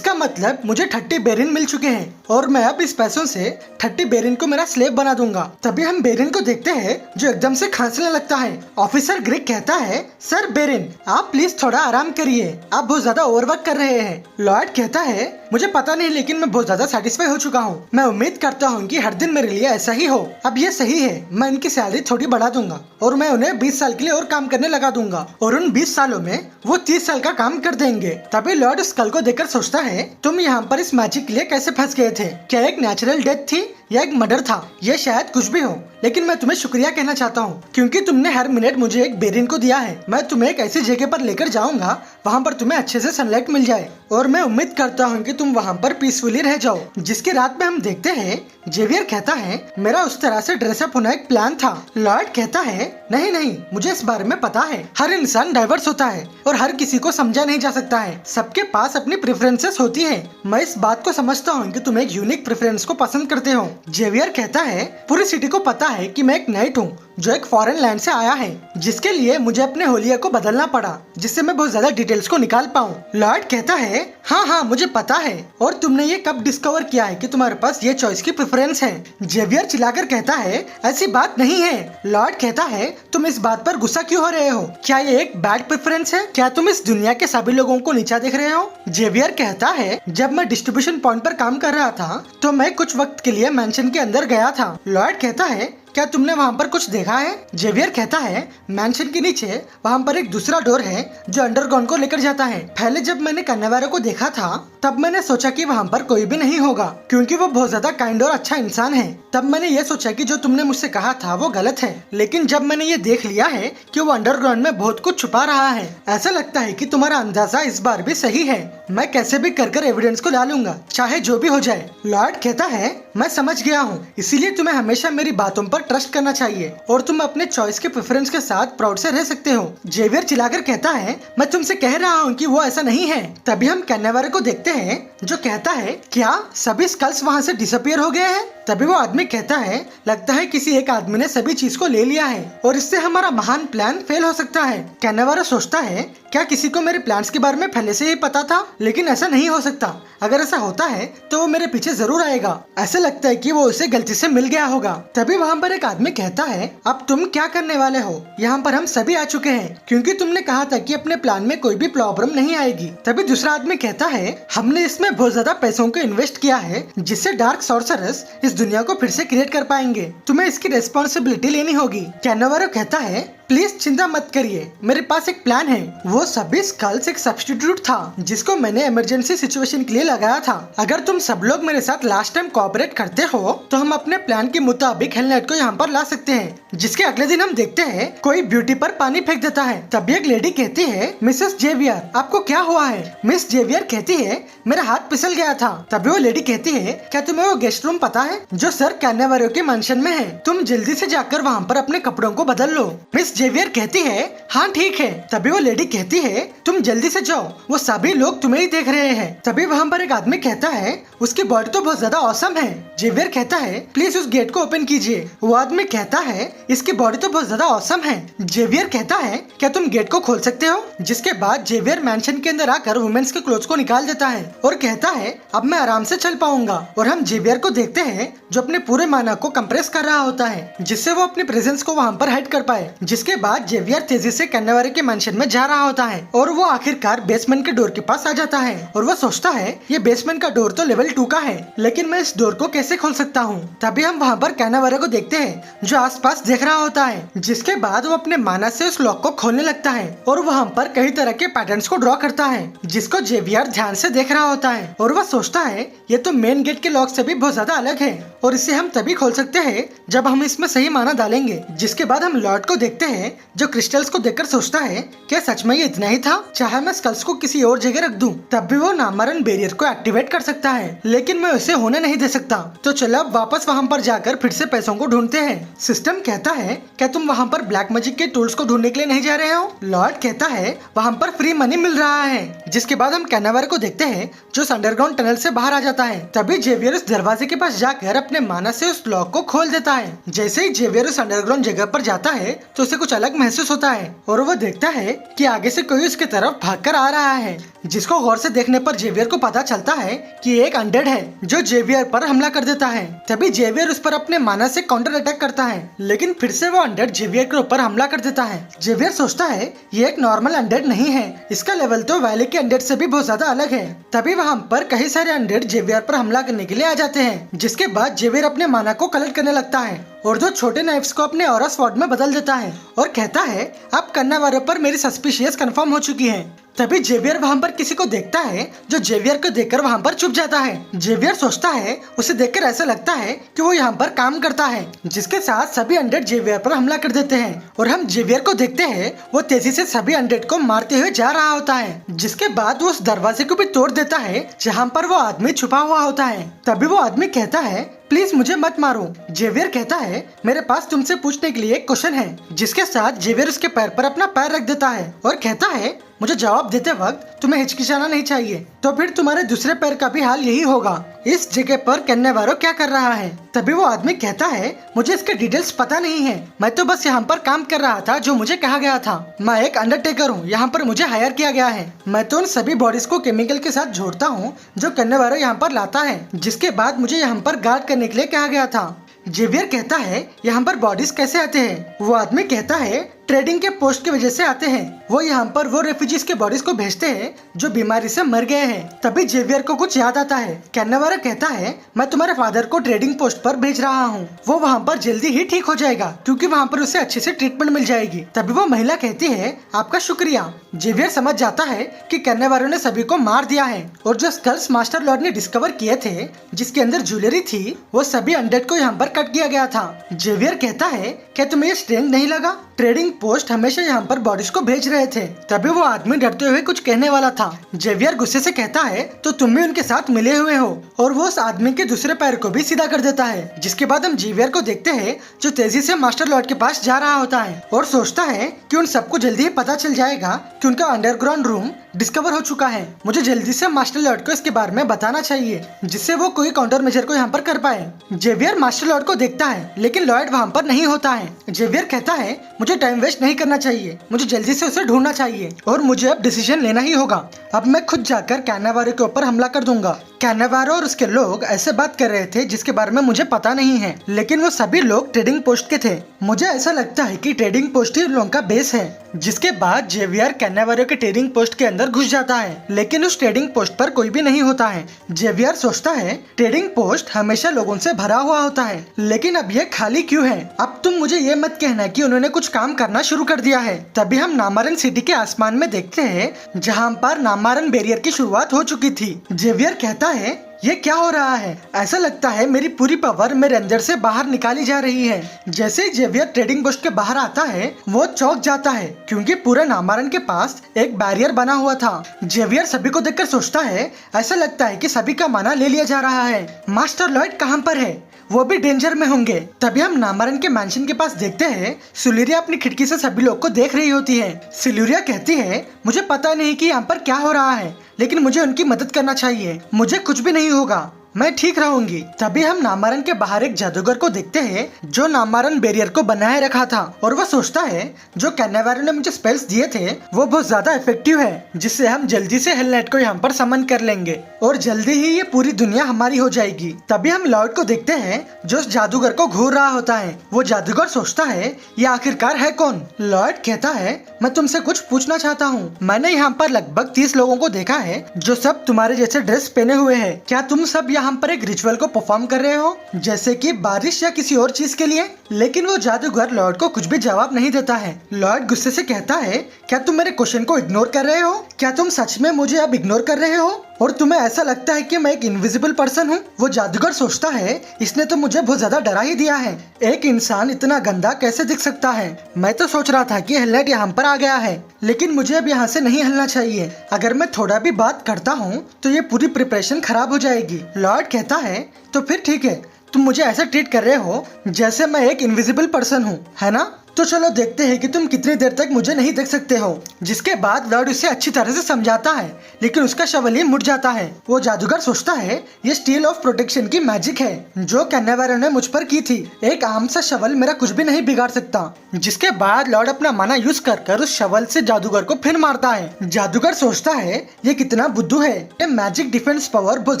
मतलब मुझे 30 बेरिन मिल चुके हैं और मैं अब इस पैसों से 30 बेरिन को मेरा स्लेव बना दूंगा। तभी हम बेरिन को देखते हैं जो एकदम से खांसने लगता है। ऑफिसर ग्रिग कहता है सर बेरिन आप प्लीज थोड़ा आराम करिए, आप बहुत ज्यादा ओवरवर्क कर रहे हैं। लॉर्ड कहता है मुझे पता नहीं लेकिन मैं बहुत ज्यादा सेटिस्फाई हो चुका हूँ। मैं उम्मीद करता हूँ कि हर दिन मेरे लिए ऐसा ही हो। अब ये सही है, मैं इनकी सैलरी थोड़ी बढ़ा दूंगा और मैं उन्हें 20 साल के लिए और काम करने लगा दूंगा और उन 20 सालों में वो 30 साल का काम कर देंगे। तभी लॉर्ड स्कल को देखकर सोचता है तुम यहाँ पर इस मैजिक के लिए कैसे फंस गए थे? क्या एक नेचुरल डेथ थी या एक मर्डर था? ये शायद कुछ भी हो लेकिन मैं तुम्हें शुक्रिया कहना चाहता हूँ क्योंकि तुमने हर मिनट मुझे एक बेरिन को दिया है। मैं तुम्हें एक ऐसी जगह पर लेकर जाऊंगा वहाँ पर तुम्हें अच्छे से सनलाइट मिल जाए और मैं उम्मीद करता हूँ कि तुम वहाँ पर पीसफुली रह जाओ। जिसकी रात में हम देखते हैं जेवियर कहता है मेरा उस तरह से ड्रेसअप होना एक प्लान था। लॉर्ड कहता है नहीं मुझे इस बारे में पता है। हर इंसान डाइवर्स होता है और हर किसी को समझा नहीं जा सकता है। सबके पास अपनी प्रेफरेंसेस होती है। मैं इस बात को समझता हूँ कि तुम एक यूनिक प्रेफरेंस को पसंद करते हो। जेवियर कहता है पूरी सिटी को पता है कि मैं एक नाइट हूँ जो एक फॉरेन लैंड से आया है, जिसके लिए मुझे अपने होलिया को बदलना पड़ा, जिससे मैं बहुत ज्यादा डिटेल्स को निकाल पाऊँ। लॉर्ड कहता है हाँ मुझे पता है, और तुमने ये कब डिस्कवर किया है कि तुम्हारे पास ये चॉइस की प्रेफरेंस है। जेवियर चिल्लाकर कहता है ऐसी बात नहीं है। लॉर्ड कहता है तुम इस बात पर गुस्सा क्यों हो रहे हो? क्या ये एक बैड प्रेफरेंस है? क्या तुम इस दुनिया के सभी लोगों को नीचा देख रहे हो? जेवियर कहता है जब मैं डिस्ट्रीब्यूशन पॉइंट पर काम कर रहा था तो मैं कुछ वक्त के लिए मैंशन के अंदर गया था। लॉर्ड कहता है क्या तुमने वहाँ पर कुछ देखा है? जेवियर कहता है मैंशन के नीचे वहाँ पर एक दूसरा डोर है जो अंडरग्राउंड को लेकर जाता है। पहले जब मैंने कैनावेरो को देखा था तब मैंने सोचा कि वहाँ पर कोई भी नहीं होगा, क्योंकि वो बहुत ज्यादा काइंड और अच्छा इंसान है। तब मैंने ये सोचा कि जो तुमने मुझसे कहा था वो गलत है, लेकिन जब मैंने ये देख लिया है कि वो अंडरग्राउंड में बहुत कुछ छुपा रहा है, ऐसा लगता है कि तुम्हारा अंदाजा इस बार भी सही है। मैं कैसे भी कर एविडेंस को डालूंगा, चाहे जो भी हो जाए। लॉर्ड कहता है मैं समझ गया हूँ, इसीलिए तुम्हें हमेशा मेरी बातों पर ट्रस्ट करना चाहिए और तुम अपने चॉइस के प्रेफरेंस के साथ प्राउड से रह सकते हो। जेवियर चिल्लाकर कहता है मैं तुमसे कह रहा हूँ कि वो ऐसा नहीं है। तभी हम कैनावेरो को देखते हैं जो कहता है क्या सभी स्कल्स वहाँ से डिसअपियर हो गए हैं? तभी वो आदमी कहता है लगता है किसी एक आदमी ने सभी चीज को ले लिया है और इससे हमारा महान प्लान फेल हो सकता है। कैनावेरो सोचता है क्या किसी को मेरे प्लान्स के बारे में पहले से ही पता था? लेकिन ऐसा नहीं हो सकता। अगर ऐसा होता है तो वो मेरे पीछे जरूर आएगा। ऐसा लगता है कि वो उसे गलती से मिल गया होगा। तभी वहाँ पर एक आदमी कहता है अब तुम क्या करने वाले हो? यहाँ पर हम सभी आ चुके हैं क्योंकि तुमने कहा था कि अपने प्लान में कोई भी प्रॉब्लम नहीं आएगी। तभी दूसरा आदमी कहता है हमने इसमें बहुत ज्यादा पैसों को इन्वेस्ट किया है जिससे डार्क सॉर्सरर्स इस दुनिया को फिर से क्रिएट कर पाएंगे। तुम्हें इसकी रिस्पॉन्सिबिलिटी लेनी होगी। कैनावेरो कहता है प्लीज चिंता मत करिए, मेरे पास एक प्लान है। वो सभी स्कल्स एक सब्स्टिट्यूट था जिसको मैंने इमरजेंसी सिचुएशन के लिए लगाया था। अगर तुम सब लोग मेरे साथ लास्ट टाइम कोऑपरेट करते हो तो हम अपने प्लान के मुताबिक हेलनेट को यहाँ पर ला सकते हैं। जिसके अगले दिन हम देखते हैं कोई ब्यूटी पर पानी फेंक देता है। तभी एक लेडी कहती है मिसेस जेवियर आपको क्या हुआ है? मिस जेवियर कहती है मेरा हाथ फिसल गया था। तभी वो लेडी कहती है क्या तुम्हें वो गेस्ट रूम पता है जो सर कैनावेरो के मेंशन में है? तुम जल्दी से जाकर वहाँ पर अपने कपड़ों को बदल लो। मिस जेवियर कहती है हाँ ठीक है। तभी वो लेडी कहती है तुम जल्दी से जाओ, वो सभी लोग तुम्हें ही देख रहे हैं। तभी वहाँ पर एक आदमी कहता है उसकी बॉडी तो बहुत ज्यादा औसम है। जेवियर कहता है प्लीज उस गेट को ओपन कीजिए। वो आदमी कहता है इसकी बॉडी तो बहुत ज्यादा औसम है। जेवियर कहता है क्या तुम गेट को खोल सकते हो? जिसके बाद जेवियर मैंशन के अंदर आकर वुमेन्स के क्लोथ्स को निकाल देता है और कहता है अब मैं आराम से चल पाऊंगा। और हम जेवियर को देखते हैं जो अपने पूरे माना को कंप्रेस कर रहा होता है जिससे वो अपनी प्रेजेंस को वहाँ पर हाइड कर पाए। जिसके बाद जेवियर तेजी से कैनावेरो के मैंशन में जा रहा होता है और वो आखिरकार बेसमेंट के डोर के पास आ जाता है और वो सोचता है ये बेसमेंट का डोर तो लेवल 2 का है, लेकिन मैं इस डोर को कैसे खोल सकता हूँ? तभी हम वहाँ पर कैनावेरो को देखते हैं जो आसपास देख रहा होता है। जिसके बाद वो अपने माना से उस लॉक को खोलने लगता है और वहाँ पर कई तरह के पैटर्न्स को ड्रॉ करता है जिसको जेवियर ध्यान से देख रहा होता है और वह सोचता है ये तो मेन गेट के लॉक से भी बहुत ज्यादा अलग है और इसे हम तभी खोल सकते हैं जब हम इसमें सही माना डालेंगे। जिसके बाद हम लॉर्ड को देखते हैं जो क्रिस्टल्स को देखकर सोचता है क्या सच में ये इतना ही था? चाहे मैं स्कल्स को किसी और जगह रख दूं तब भी वो नामरन बैरियर को एक्टिवेट कर सकता है, लेकिन मैं उसे होने नहीं दे सकता। तो चलो अब वापस वहाँ पर जाकर फिर से पैसों को ढूंढते हैं। सिस्टम कहता है क्या तुम वहाँ पर ब्लैक मैजिक के टूल्स को ढूंढने के लिए नहीं जा रहे हो? लॉर्ड कहता है वहाँ पर फ्री मनी मिल रहा है। जिसके बाद हम कैनावेरो को देखते हैं जो अंडरग्राउंड टनल से बाहर आ जाता है। तभी जेवियर उस दरवाजे के पास जाकर अपने माना से उस लॉक को खोल देता है। जैसे ही जेवियर उस अंडरग्राउंड जगह पर जाता है तो उसे कुछ अलग महसूस होता है और वो देखता है कि आगे से कोई उसकी तरफ भागकर आ रहा है। जिसको गौर से देखने पर जेवियर को पता चलता है कि एक अनडेड है जो जेवियर पर हमला कर देता है। तभी जेवियर उस पर अपने माना से काउंटर अटैक करता है, लेकिन फिर से वो अनडेड जेवियर के ऊपर हमला कर देता है। जेवियर सोचता है ये एक नॉर्मल अनडेड नहीं है, इसका लेवल तो वैली के अनडेड से भी बहुत ज्यादा अलग है। तभी वहाँ पर कई सारे अनडेड जेवियर पर हमला करने के लिए आ जाते हैं। जिसके बाद जेवियर अपने माना को कलेक्ट करने लगता है और दो छोटे नाइफ्स को अपने ऑरा स्वॉर्ड में बदल देता है और कहता है अब कैनावेरो पर मेरी सस्पिशियस कंफर्म हो चुकी है। तभी जेवियर वहाँ पर किसी को देखता है जो जेवियर को देखकर वहाँ पर चुप जाता है। जेवियर सोचता है उसे देखकर ऐसा लगता है कि वो यहाँ पर काम करता है। जिसके साथ सभी अनडेड जेवियर पर हमला कर देते हैं और हम जेवियर को देखते हैं वो तेजी से सभी अनडेड को मारते हुए जा रहा होता है। जिसके बाद वो उस दरवाजे को भी तोड़ देता है जहाँ पर वो आदमी छुपा हुआ होता है। तभी वो आदमी कहता है प्लीज मुझे मत मारो। जेवियर कहता है मेरे पास तुमसे पूछने के लिए एक क्वेश्चन है। जिसके साथ जेवियर उसके पैर पर अपना पैर रख देता है और कहता है मुझे जवाब देते वक्त तुम्हें हिचकिचाना नहीं चाहिए, तो फिर तुम्हारे दूसरे पैर का भी हाल यही होगा। इस जगह पर कैन्नेवारो क्या कर रहा है? तभी वो आदमी कहता है, मुझे इसके डिटेल्स पता नहीं है, मैं तो बस यहाँ पर काम कर रहा था जो मुझे कहा गया था। मैं एक अंडरटेकर हूँ, यहाँ पर मुझे हायर किया गया है। मैं तो उन सभी बॉडीज को केमिकल के साथ जोड़ता हूँ जो कैन्नेवारो यहाँ पर लाता है, जिसके बाद मुझे यहाँ पर गार्ड करने के लिए कहा गया था। जेवियर कहता है, यहाँ पर बॉडीज कैसे आते हैं? वो आदमी कहता है, ट्रेडिंग के पोस्ट की वजह से आते हैं। वो यहाँ पर वो रेफ्यूजीज के बॉडीज को भेजते हैं जो बीमारी से मर गए हैं। तभी जेवियर को कुछ याद आता है। कैन्नेवारो कहता है, मैं तुम्हारे फादर को ट्रेडिंग पोस्ट पर भेज रहा हूँ, वो वहाँ पर जल्दी ही ठीक हो जाएगा क्योंकि वहाँ पर उसे अच्छे से ट्रीटमेंट मिल जाएगी। तभी वो महिला कहती है, आपका शुक्रिया। जेवियर समझ जाता है कि कैन्नेवारो ने सभी को मार दिया है और जो स्कल्स मास्टर लॉर्ड ने डिस्कवर किए थे जिसके अंदर ज्वेलरी थी, वो सभी अनडेड को यहाँ पर कट किया गया था। जेवियर कहता है, क्या तुम्हें ये स्ट्रेंज नहीं लगा? ट्रेडिंग पोस्ट हमेशा यहाँ पर बॉडीज को भेज रहे थे। तभी वो आदमी डरते हुए कुछ कहने वाला था। जेवियर गुस्से से कहता है, तो तुम भी उनके साथ मिले हुए हो, और वो उस आदमी के दूसरे पैर को भी सीधा कर देता है। जिसके बाद हम जेवियर को देखते हैं जो तेजी से मास्टर लॉर्ड के पास जा रहा होता है और सोचता है कि उन सबको जल्दी ही पता चल जाएगा कि उनका अंडरग्राउंड रूम डिस्कवर हो चुका है। मुझे जल्दी से मास्टर लॉर्ड को इसके बारे में बताना चाहिए जिससे वो कोई काउंटर मेजर को यहाँ पर कर पाए। जेवियर मास्टर लॉर्ड को देखता है लेकिन लॉर्ड वहाँ पर नहीं होता है। जेवियर कहता है, मुझे टाइम वेस्ट नहीं करना चाहिए, मुझे जल्दी से उसे ढूंढना चाहिए और मुझे अब डिसीजन लेना ही होगा। अब मैं खुद जाकर कैन्नेवारो के ऊपर हमला कर दूंगा। कैन्नेवारो और उसके लोग ऐसे बात कर रहे थे जिसके बारे में मुझे पता नहीं है, लेकिन वो सभी लोग ट्रेडिंग पोस्ट के थे। मुझे ऐसा लगता है कि ट्रेडिंग पोस्ट ही उन लोगों का बेस है। जिसके बाद जेवियर कैन्नेवारो के ट्रेडिंग पोस्ट के अंदर घुस जाता है, लेकिन उस ट्रेडिंग पोस्ट पर कोई भी नहीं होता है। जेवियर सोचता है, ट्रेडिंग पोस्ट हमेशा लोगों से भरा हुआ होता है, लेकिन अब ये खाली क्यों है? अब तुम मुझे ये मत कहना कि उन्होंने कुछ काम करना शुरू कर दिया है। तभी हम नामारन सिटी के आसमान में देखते हैं जहाँ पर नामारन बैरियर की शुरुआत हो चुकी थी। जेवियर कहता है, ये क्या हो रहा है? ऐसा लगता है मेरी पूरी पावर मेरे अंदर से बाहर निकाली जा रही है। जैसे ही जेवियर ट्रेडिंग पोस्ट के बाहर आता है वो चौंक जाता है क्योंकि पूरे नामारन के पास एक बैरियर बना हुआ था। जेवियर सभी को देखकर सोचता है, ऐसा लगता है कि सभी का माना ले लिया जा रहा है। मास्टर लॉर्ड कहाँ पर है? वो भी डेंजर में होंगे। तभी हम नामारन के मैंशन के पास देखते हैं सिल्यूरिया अपनी खिड़की से सभी लोग को देख रही होती है। सिल्यूरिया कहती है, मुझे पता नहीं कि यहाँ पर क्या हो रहा है, लेकिन मुझे उनकी मदद करना चाहिए। मुझे कुछ भी नहीं होगा, मैं ठीक रहूंगी। तभी हम नामारन के बाहर एक जादूगर को देखते हैं जो नामारन बैरियर को बनाए रखा था और वो सोचता है जो कैन्नेवारो ने मुझे स्पेल्स दिए थे वो बहुत ज्यादा इफेक्टिव है, जिससे हम जल्दी से हेलनेट को यहाँ पर समन कर लेंगे और जल्दी ही ये पूरी दुनिया हमारी हो जाएगी। तभी हम लॉर्ड को देखते हैं जो उस जादूगर को घूर रहा होता है। वो जादूगर सोचता है, ये आखिरकार है कौन? लॉर्ड कहता है, मैं तुमसे कुछ पूछना चाहता हूँ। मैंने यहाँ पर लगभग 30 लोगों को देखा है जो सब तुम्हारे जैसे ड्रेस पहने हुए है। क्या तुम सब यहाँ पर एक रिचुअल को परफॉर्म कर रहे हो, जैसे कि बारिश या किसी और चीज के लिए? लेकिन वो जादूगर लॉर्ड को कुछ भी जवाब नहीं देता है। लॉर्ड गुस्से से कहता है, क्या तुम मेरे क्वेश्चन को इग्नोर कर रहे हो? क्या तुम सच में मुझे अब इग्नोर कर रहे हो और तुम्हें ऐसा लगता है कि मैं एक इनविजिबल पर्सन हूँ? वो जादूगर सोचता है, इसने तो मुझे बहुत ज्यादा डरा ही दिया है। एक इंसान इतना गंदा कैसे दिख सकता है? मैं तो सोच रहा था कि हेलनेट यहाँ पर आ गया है, लेकिन मुझे अब यहाँ से नहीं हिलना चाहिए। अगर मैं थोड़ा भी बात करता हूँ तो ये पूरी प्रिपरेशन खराब हो जाएगी। लॉर्ड कहता है, तो फिर ठीक है, तुम मुझे ऐसा ट्रीट कर रहे हो जैसे मैं एक इनविजिबल पर्सन हूँ, है ना? तो चलो देखते हैं कि तुम कितनी देर तक मुझे नहीं देख सकते हो। जिसके बाद लॉर्ड उसे अच्छी तरह से समझाता है, लेकिन उसका शवल ही मुड़ जाता है। वो जादूगर सोचता है, ये स्टील ऑफ प्रोटेक्शन की मैजिक है जो कैन्नेवारो ने मुझ पर की थी। एक आम सा शवल मेरा कुछ भी नहीं बिगाड़ सकता। जिसके बाद लॉर्ड अपना माना यूज कर उस शवल से जादूगर को फिर मारता है। जादूगर सोचता है, ये कितना बुद्धू है, ये मैजिक डिफेंस पावर बहुत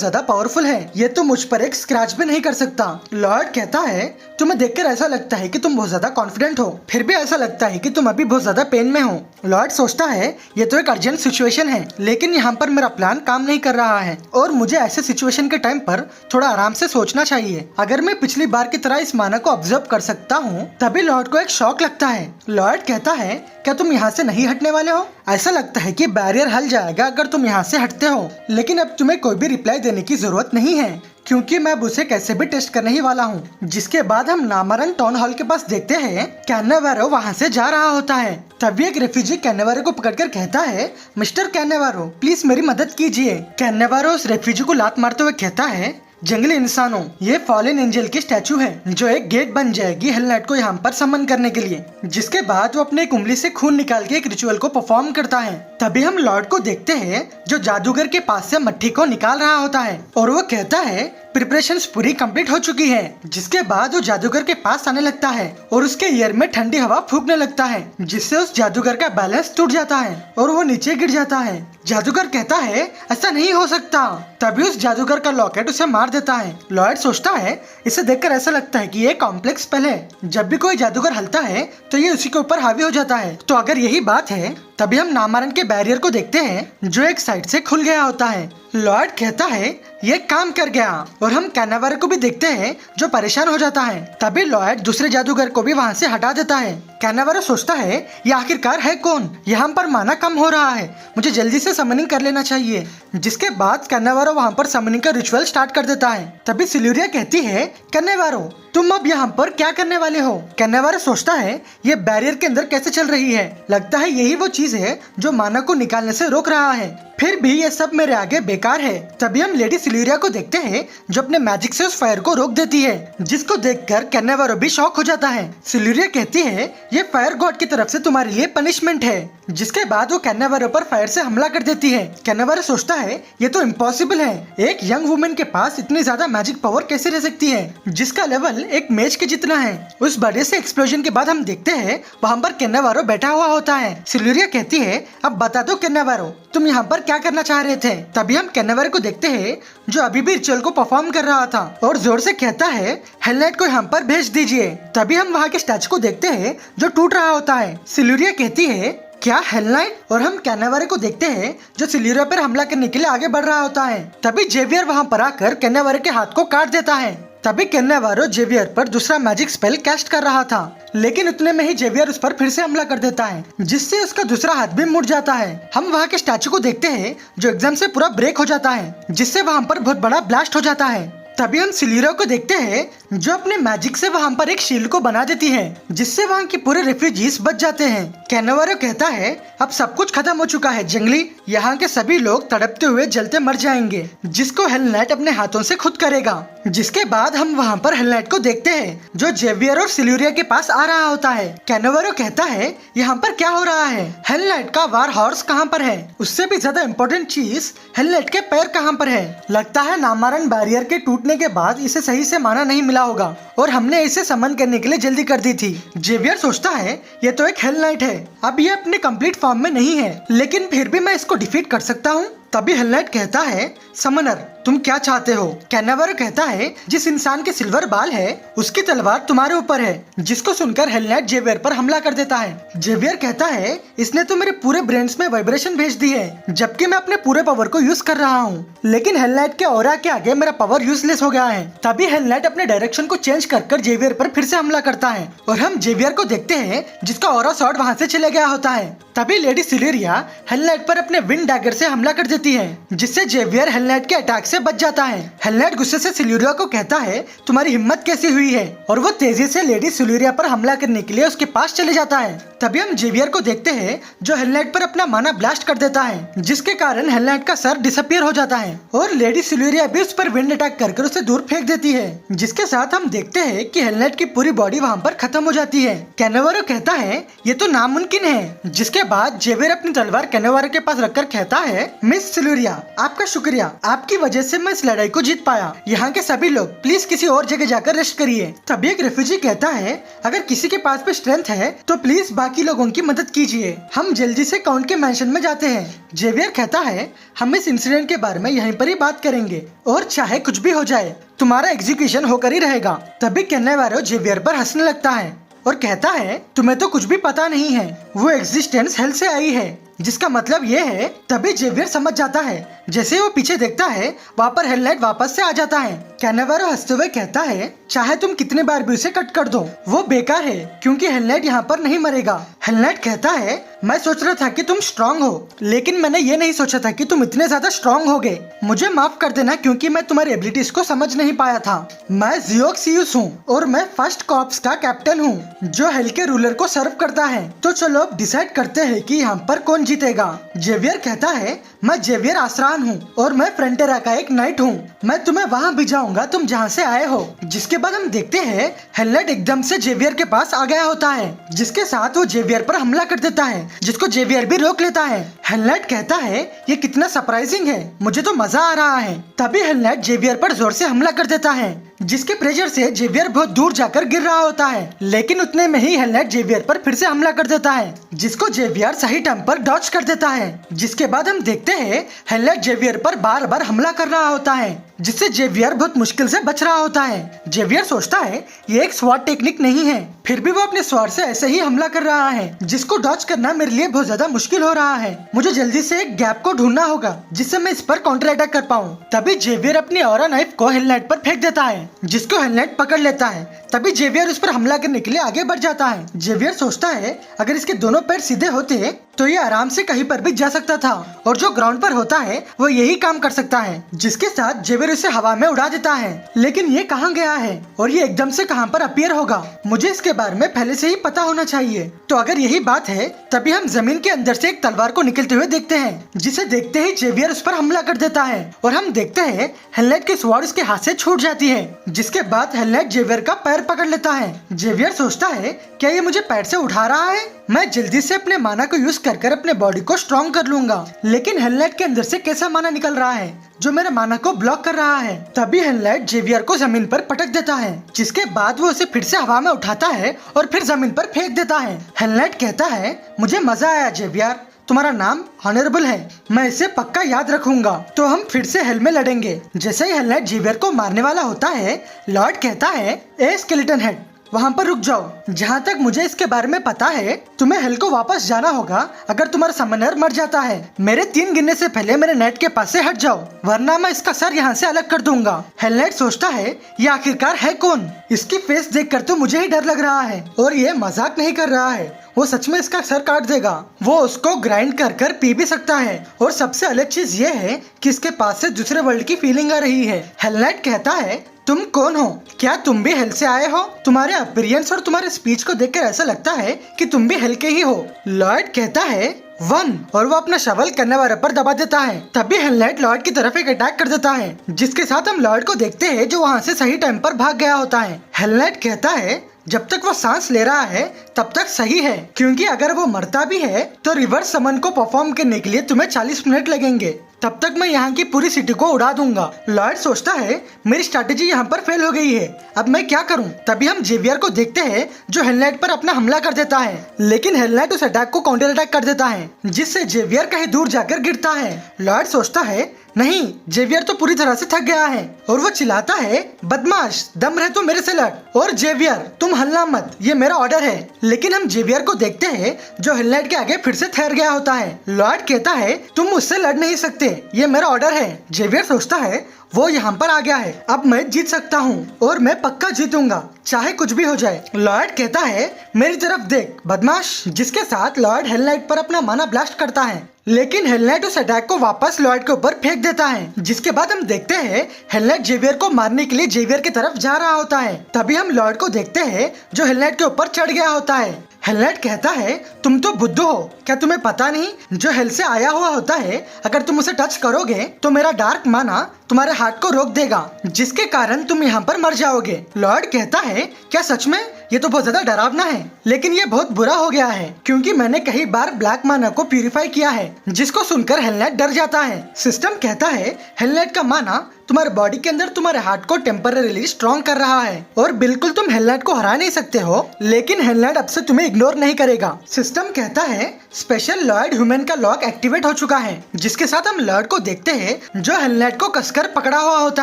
ज्यादा पावरफुल है, ये तो मुझ पर एक स्क्रैच भी नहीं कर सकता। लॉर्ड कहता है, तुम्हें देखकर ऐसा लगता है कि तुम बहुत ज्यादा कॉन्फिडेंट हो, फिर भी ऐसा लगता है कि तुम अभी बहुत ज्यादा पेन में हो। लॉर्ड सोचता है, ये तो एक अर्जेंट सिचुएशन है, लेकिन यहाँ पर मेरा प्लान काम नहीं कर रहा है और मुझे ऐसे सिचुएशन के टाइम पर थोड़ा आराम से सोचना चाहिए। अगर मैं पिछली बार की तरह इस माना को ऑब्जर्व कर सकता हूँ। तभी लॉर्ड को एक शॉक लगता है। लॉर्ड कहता है, क्या तुम यहाँ से नहीं हटने वाले हो? ऐसा लगता है कि बैरियर हल जाएगा अगर तुम यहाँ से हटते हो, लेकिन अब तुम्हें कोई भी रिप्लाई देने की जरूरत नहीं है क्योंकि मैं उसे कैसे भी टेस्ट करने ही वाला हूँ। जिसके बाद हम नामारन टाउन हॉल के पास देखते हैं कैन्नेवारो वहाँ से जा रहा होता है। तभी एक रेफ्यूजी कैन्नेवारो को पकड़कर कहता है, मिस्टर कैन्नेवारो प्लीज मेरी मदद कीजिए। कैन्नेवारो उस रेफ्यूजी को लात मारते हुए कहता है, जंगली इंसानों, ये फॉलन एंजल की स्टैचू है जो एक गेट बन जाएगी हेल नाइट को यहाँ पर समन करने के लिए, जिसके बाद वो अपने एक उंगली से खून निकाल के एक रिचुअल को परफॉर्म करता है। तभी हम लॉर्ड को देखते हैं जो जादूगर के पास से मट्टी को निकाल रहा होता है और वो कहता है प्रिपरेशंस पूरी कंप्लीट हो चुकी है। जिसके बाद वो जादूगर के पास आने लगता है और उसके ईयर में ठंडी हवा फूंकने लगता है, जिससे उस जादूगर का बैलेंस टूट जाता है और वो नीचे गिर जाता है। जादूगर कहता है ऐसा नहीं हो सकता। तभी उस जादूगर का लॉकेट उसे मार देता है। लॉयड सोचता है, इसे देखकर ऐसा लगता है कि ये कॉम्प्लेक्स स्पेल है, जब भी कोई जादूगर हलता है तो ये उसी के ऊपर हावी हो जाता है। तो अगर यही बात है तभी हम नामारन के बैरियर को देखते हैं जो एक साइड से खुल गया होता है। लॉर्ड कहता है ये काम कर गया और हम कैनावारो को भी देखते हैं जो परेशान हो जाता है। तभी लॉर्ड दूसरे जादूगर को भी वहाँ से हटा देता है। कैनावारो सोचता है ये आखिरकार है कौन, यहाँ पर माना कम हो रहा है, मुझे जल्दी से समनिंग कर लेना चाहिए। जिसके बाद कैनावारो वहाँ पर समनिंग का रिचुअल स्टार्ट कर देता है। तभी सिल्यूरिया कहती है कैनावारो तुम अब यहाँ पर क्या करने वाले हो। कैनावारो सोचता है ये बैरियर के अंदर कैसे चल रही है, लगता है यही वो चीज है जो माना को निकालने से रोक रहा है, फिर भी ये सब मेरे आगे बेकार है। तभी हम लेडी सिल्यूरिया को देखते हैं जो अपने मैजिक से उस फायर को रोक देती है, जिसको देखकर कैनावारो भी शॉक हो जाता है। सिल्यूरिया कहती है ये फायर गॉड की तरफ से तुम्हारे लिए पनिशमेंट है। जिसके बाद वो कैनावारो पर फायर से हमला कर देती है। कैनावारो सोचता है ये तो इम्पॉसिबल है, एक यंग वुमेन के पास इतनी ज्यादा मैजिक पावर कैसे रह सकती है जिसका लेवल एक मेज के जितना है। उस बड़े से एक्सप्लोजन के बाद हम देखते हैं वहाँ पर कैनावारो बैठा हुआ होता है। सिल्यूरिया कहती है अब बता दो कैनावारो तुम यहाँ पर क्या करना चाह रहे थे। तभी हम कैनावारो को देखते हैं जो अभी भी रिचुअल को परफॉर्म कर रहा था और जोर से कहता है हेल नाइट को यहाँ पर भेज दीजिए। तभी हम वहाँ के स्टैचू को देखते हैं जो टूट रहा होता है। सिल्यूरिया कहती है क्या हेल नाइट, और हम कैनावारो को देखते हैं जो सिल्यूरिया पर हमला करने के लिए आगे बढ़ रहा होता है। तभी जेवियर वहाँ पर आकर कैनावारो के हाथ को काट देता है। तभी कैनावारो जेवियर पर दूसरा मैजिक स्पेल कैस्ट कर रहा था, लेकिन उतने में ही जेवियर उस पर फिर से हमला कर देता है, जिससे उसका दूसरा हाथ भी मुड़ जाता है। हम वहाँ के स्टैचू को देखते हैं जो एकदम से पूरा ब्रेक हो जाता है, जिससे वहाँ पर बहुत बड़ा ब्लास्ट हो जाता है। तभी हम सिल्यूरिया को देखते हैं जो अपने मैजिक से वहाँ पर एक शील्ड को बना देती है, जिससे वहाँ के पूरे रेफ्यूजीज बच जाते हैं। कैनावारो कहता है अब सब कुछ खत्म हो चुका है जंगली, यहाँ के सभी लोग तड़पते हुए जलते मर जाएंगे, जिसको हेल नाइट अपने हाथों से खुद करेगा। जिसके बाद हम वहाँ पर हेल नाइट को देखते हैं जो जेवियर और सिल्यूरिया के पास आ रहा होता है। कैनावारो कहता है यहाँ पर क्या हो रहा है, हेल नाइट का वार हॉर्स कहाँ पर है, उससे भी ज्यादा इम्पोर्टेंट चीज हेल नाइट के पैर कहाँ पर है। लगता है नामारन बैरियर के टूटने के बाद इसे सही से माना नहीं मिला होगा और हमने इसे समन करने के लिए जल्दी कर दी थी। जेवियर सोचता है ये तो एक हेल नाइट है, अब ये अपने कंप्लीट फॉर्म में नहीं है, लेकिन फिर भी मैं इसको डिफीट कर सकता हूँ। तभी हेल नाइट कहता है समनर तुम क्या चाहते हो। कैनावारो कहता है जिस इंसान के सिल्वर बाल है उसकी तलवार तुम्हारे ऊपर है, जिसको सुनकर हेल नाइट जेवियर पर हमला कर देता है। जेवियर कहता है इसने तो मेरे पूरे ब्रेन्स में वाइब्रेशन भेज दी है, जबकि मैं अपने पूरे पावर को यूज कर रहा हूँ, लेकिन हेल नाइट के ऑरा के आगे मेरा पावर यूजलेस हो गया है। तभी हेल नाइट अपने डायरेक्शन को चेंज कर जेवियर पर फिर से हमला करता है और हम जेवियर को देखते हैं जिसका ऑरा शॉट वहाँ से चले गया होता है। तभी लेडी सिल्यूरिया हेल नाइट पर अपने विंड डैगर से हमला कर देती है, जिससे जेवियर हेल नाइट के अटैक से बच जाता है। हेल नाइट गुस्से से सिल्यूरिया को कहता है तुम्हारी हिम्मत कैसी हुई है, और वो तेजी से लेडी सिल्यूरिया पर हमला करने के लिए उसके पास चले जाता है। तभी हम जेवियर को देखते हैं जो हेल नाइट पर अपना माना ब्लास्ट कर देता है, जिसके कारण हेल नाइट का सर डिसअपियर हो जाता है और लेडी सिल्यूरिया भी उस पर विंड अटैक कर उसे दूर फेंक देती है, जिसके साथ हम देखते हैं कि हेल नाइट की पूरी बॉडी वहाँ पर खत्म हो जाती है। कैनावारो कहता है ये तो नामुमकिन है, जिसके बाद जेवियर अपनी तलवार कैनावारो के पास रखकर कहता है मिस सिल्यूरिया आपका शुक्रिया, आपकी वजह से मैं इस लड़ाई को जीत पाया, यहाँ के सभी लोग प्लीज किसी और जगह जाकर रेस्ट करिए। तभी एक रेफ्यूजी कहता है अगर किसी के पास भी स्ट्रेंथ है तो प्लीज बाकी लोगों की मदद कीजिए, हम जल्दी से काउंट के मैंशन में जाते हैं। जेवियर कहता है हम इस इंसिडेंट के बारे में यहीं पर ही बात करेंगे और चाहे कुछ भी हो जाए तुम्हारा एग्जीक्यूशन होकर ही रहेगा। तभी कैनावारो जेवियर पर हंसने लगता है और कहता है तुम्हें तो कुछ भी पता नहीं है, वो एग्जिस्टेंस हेल से आई है, जिसका मतलब ये है। तभी जेवियर समझ जाता है, जैसे वो पीछे देखता है वहाँ पर हेल नाइट वापस से आ जाता है। कैनावारो हंसते हुए कहता है चाहे तुम कितने बार भी उसे कट कर दो वो बेकार है, क्योंकि हेल नाइट यहाँ पर नहीं मरेगा। हेल नाइट कहता है मैं सोच रहा था कि तुम स्ट्रांग हो, लेकिन मैंने ये नहीं सोचा था कि तुम इतने ज्यादा स्ट्रांग होगे, मुझे माफ कर देना क्योंकि मैं तुम्हारी एबिलिटीज को समझ नहीं पाया था। मैं जियोक्सियुस हूँ और मैं फर्स्ट कॉर्प्स का कैप्टन हूँ जो हेल के रूलर को सर्व करता है, तो चलो अब डिसाइड करते हैं कि यहाँ पर कौन जीतेगा। जेवियर कहता है मैं जेवियर आसरान हूँ और मैं फ्रंटेरा का एक नाइट हूँ। मैं तुम्हें वहाँ भिजाऊंगा तुम जहाँ से आए हो। जिसके बाद हम देखते हैं हेलनेट एकदम से जेवियर के पास आ गया होता है, जिसके साथ वो जेवियर पर हमला कर देता है, जिसको जेवियर भी रोक लेता है। हेलनेट कहता है ये कितना सरप्राइजिंग है, मुझे तो मजा आ रहा है। तभी हेलनेट जेवियर पर जोर से हमला कर देता है, जिसके प्रेशर से जेवियर बहुत दूर जाकर गिर रहा होता है। लेकिन उतने में ही हेलनेट जेवियर पर फिर से हमला कर देता है, जिसको जेवियर सही टाइम पर डॉच कर देता है। जिसके बाद हम देखते हैं हेलनेट जेवियर पर बार बार हमला कर रहा होता है, जिससे जेवियर बहुत मुश्किल से बच रहा होता है। जेवियर सोचता है ये एक स्वॉर्ड टेक्निक नहीं है, फिर भी वो अपने स्वॉर्ड से ऐसे ही हमला कर रहा है, जिसको डॉच करना मेरे लिए बहुत ज्यादा मुश्किल हो रहा है। मुझे जल्दी से एक गैप को ढूंढना होगा जिससे मैं इस पर काउंटर अटैक कर पाऊँ। तभी जेवियर अपनी ऑरा नाइफ को हेलनेट पर फेंक देता है, जिसको हेलनेट पकड़ लेता है। तभी जेवियर उस पर हमला करने के लिए आगे बढ़ जाता है। जेवियर सोचता है अगर इसके दोनों पैर सीधे होते तो ये आराम से कहीं पर भी जा सकता था, और जो ग्राउंड पर होता है वो यही काम कर सकता है। जिसके साथ जेवियर उसे हवा में उड़ा देता है। लेकिन ये कहाँ गया है और ये एकदम से कहाँ पर अपीयर होगा, मुझे इसके बारे में पहले से ही पता होना चाहिए। तो अगर यही बात है तभी हम जमीन के अंदर से एक तलवार को निकलते हुए देखते हैं, जिसे देखते ही जेवियर उस पर हमला कर देता है और हम देखते हैं हेलनेट की स्वॉर्ड उसके हाथ से छूट जाती है। जिसके बाद हेलनेट जेवियर का पैर पकड़ लेता है। जेवियर सोचता है क्या ये मुझे पैर से उठा रहा है, मैं जल्दी से अपने माना को यूज कर अपने बॉडी को स्ट्रॉन्ग कर लूंगा। लेकिन हेलनेट के अंदर से कैसा माना निकल रहा है जो मेरे माना को ब्लॉक कर रहा है। तभी हेलनेट जेवियर को जमीन पर पटक देता है, जिसके बाद वो उसे फिर से हवा में उठाता है और फिर जमीन पर फेंक देता है। हेलनेट कहता है मुझे मजा आया जेवियर, तुम्हारा नाम ऑनरेबल है, मैं इसे पक्का याद रखूंगा। तो हम फिर से हेल में लड़ेंगे। जैसे ही हेलनेट जेवियर को मारने वाला होता है, लॉर्ड कहता है ए स्केलेटन हेड वहाँ पर रुक जाओ। जहाँ तक मुझे इसके बारे में पता है तुम्हें हेल को वापस जाना होगा अगर तुम्हारा समनर मर जाता है। मेरे 3 गिनने से पहले मेरे नेट के पास से हट जाओ, वरना मैं इसका सर यहाँ से अलग कर दूंगा। हेलनेट सोचता है ये आखिरकार है कौन, इसकी फेस देखकर तो मुझे ही डर लग रहा है और ये मजाक नहीं कर रहा है, वो सच में इसका सर काट देगा। वो उसको ग्राइंड कर कर पी भी सकता है और सबसे अलग चीज ये है कि इसके पास से दूसरे वर्ल्ड की फीलिंग आ रही है। हेलनेट कहता है तुम कौन हो, क्या तुम भी हेल से आए हो? तुम्हारे अपीयरेंस और तुम्हारे स्पीच को देखकर ऐसा लगता है कि तुम भी हेल के ही हो। लॉर्ड कहता है 1 और वो अपना शवल करने वाले पर दबा देता है। तभी हेलनेट लॉर्ड की तरफ एक अटैक कर देता है, जिसके साथ हम लॉर्ड को देखते हैं जो वहाँ से सही टाइम पर भाग गया होता है। हेलनेट कहता है जब तक वो सांस ले रहा है तब तक सही है, क्योंकि अगर वो मरता भी है तो रिवर्स समन को परफॉर्म करने के लिए तुम्हें 40 मिनट लगेंगे, तब तक मैं यहाँ की पूरी सिटी को उड़ा दूंगा। लॉर्ड सोचता है मेरी स्ट्रैटेजी यहाँ पर फेल हो गई है, अब मैं क्या करूँ? तभी हम जेवियर को देखते हैं जो हेलनेट पर अपना हमला कर देता है, लेकिन हेलनेट उस अटैक को काउंटर अटैक कर देता है, जिससे जेवियर कहीं दूर जाकर गिरता है। लॉर्ड सोचता है नहीं, जेवियर तो पूरी तरह से थक गया है और वो चिल्लाता है बदमाश, दम रहे तो मेरे से लड़, और जेवियर तुम हल्ला मत, ये मेरा ऑर्डर है। लेकिन हम जेवियर को देखते हैं जो हेलनेट के आगे फिर से ठहर गया होता है। लॉर्ड कहता है तुम मुझसे लड़ नहीं सकते, ये मेरा ऑर्डर है। जेवियर सोचता है वो यहाँ पर आ गया है, अब मैं जीत सकता हूँ और मैं पक्का जीतूंगा चाहे कुछ भी हो जाए। लॉर्ड कहता है मेरी तरफ देख बदमाश, जिसके साथ लॉर्ड हेलनेट पर अपना माना ब्लास्ट करता है, लेकिन हेलनेट उस अटैक को वापस लॉर्ड के ऊपर फेंक देता है। जिसके बाद हम देखते हैं हेलनेट जेवियर को मारने के लिए जेवियर की तरफ जा रहा होता है। तभी हम लॉर्ड को देखते हैं जो हेलनेट के ऊपर चढ़ गया होता है। हेलनेट कहता है तुम तो बुद्धू हो, क्या तुम्हें पता नहीं जो हेल से आया हुआ होता है अगर तुम उसे टच करोगे तो मेरा डार्क माना तुम्हारे हार्ट को रोक देगा, जिसके कारण तुम यहाँ पर मर जाओगे। लॉर्ड कहता है क्या सच में? ये तो बहुत ज्यादा डरावना है, लेकिन ये बहुत बुरा हो गया है क्योंकि मैंने कई बार ब्लैक माना को प्यूरिफाई किया है, जिसको सुनकर हेलनेट डर जाता है। सिस्टम कहता है हेलनेट का माना तुम्हारे बॉडी के अंदर तुम्हारे हार्ट को टेम्पररीली स्ट्रॉन्ग कर रहा है और बिल्कुल तुम हेलनेट को हरा नहीं सकते हो, लेकिन हेलनेट अब से तुम्हें इग्नोर नहीं करेगा। सिस्टम कहता है स्पेशल लॉर्ड ह्यूमन का लॉक एक्टिवेट हो चुका है, जिसके साथ हम लॉर्ड को देखते हैं जो हेलनेट को कसकर पकड़ा हुआ होता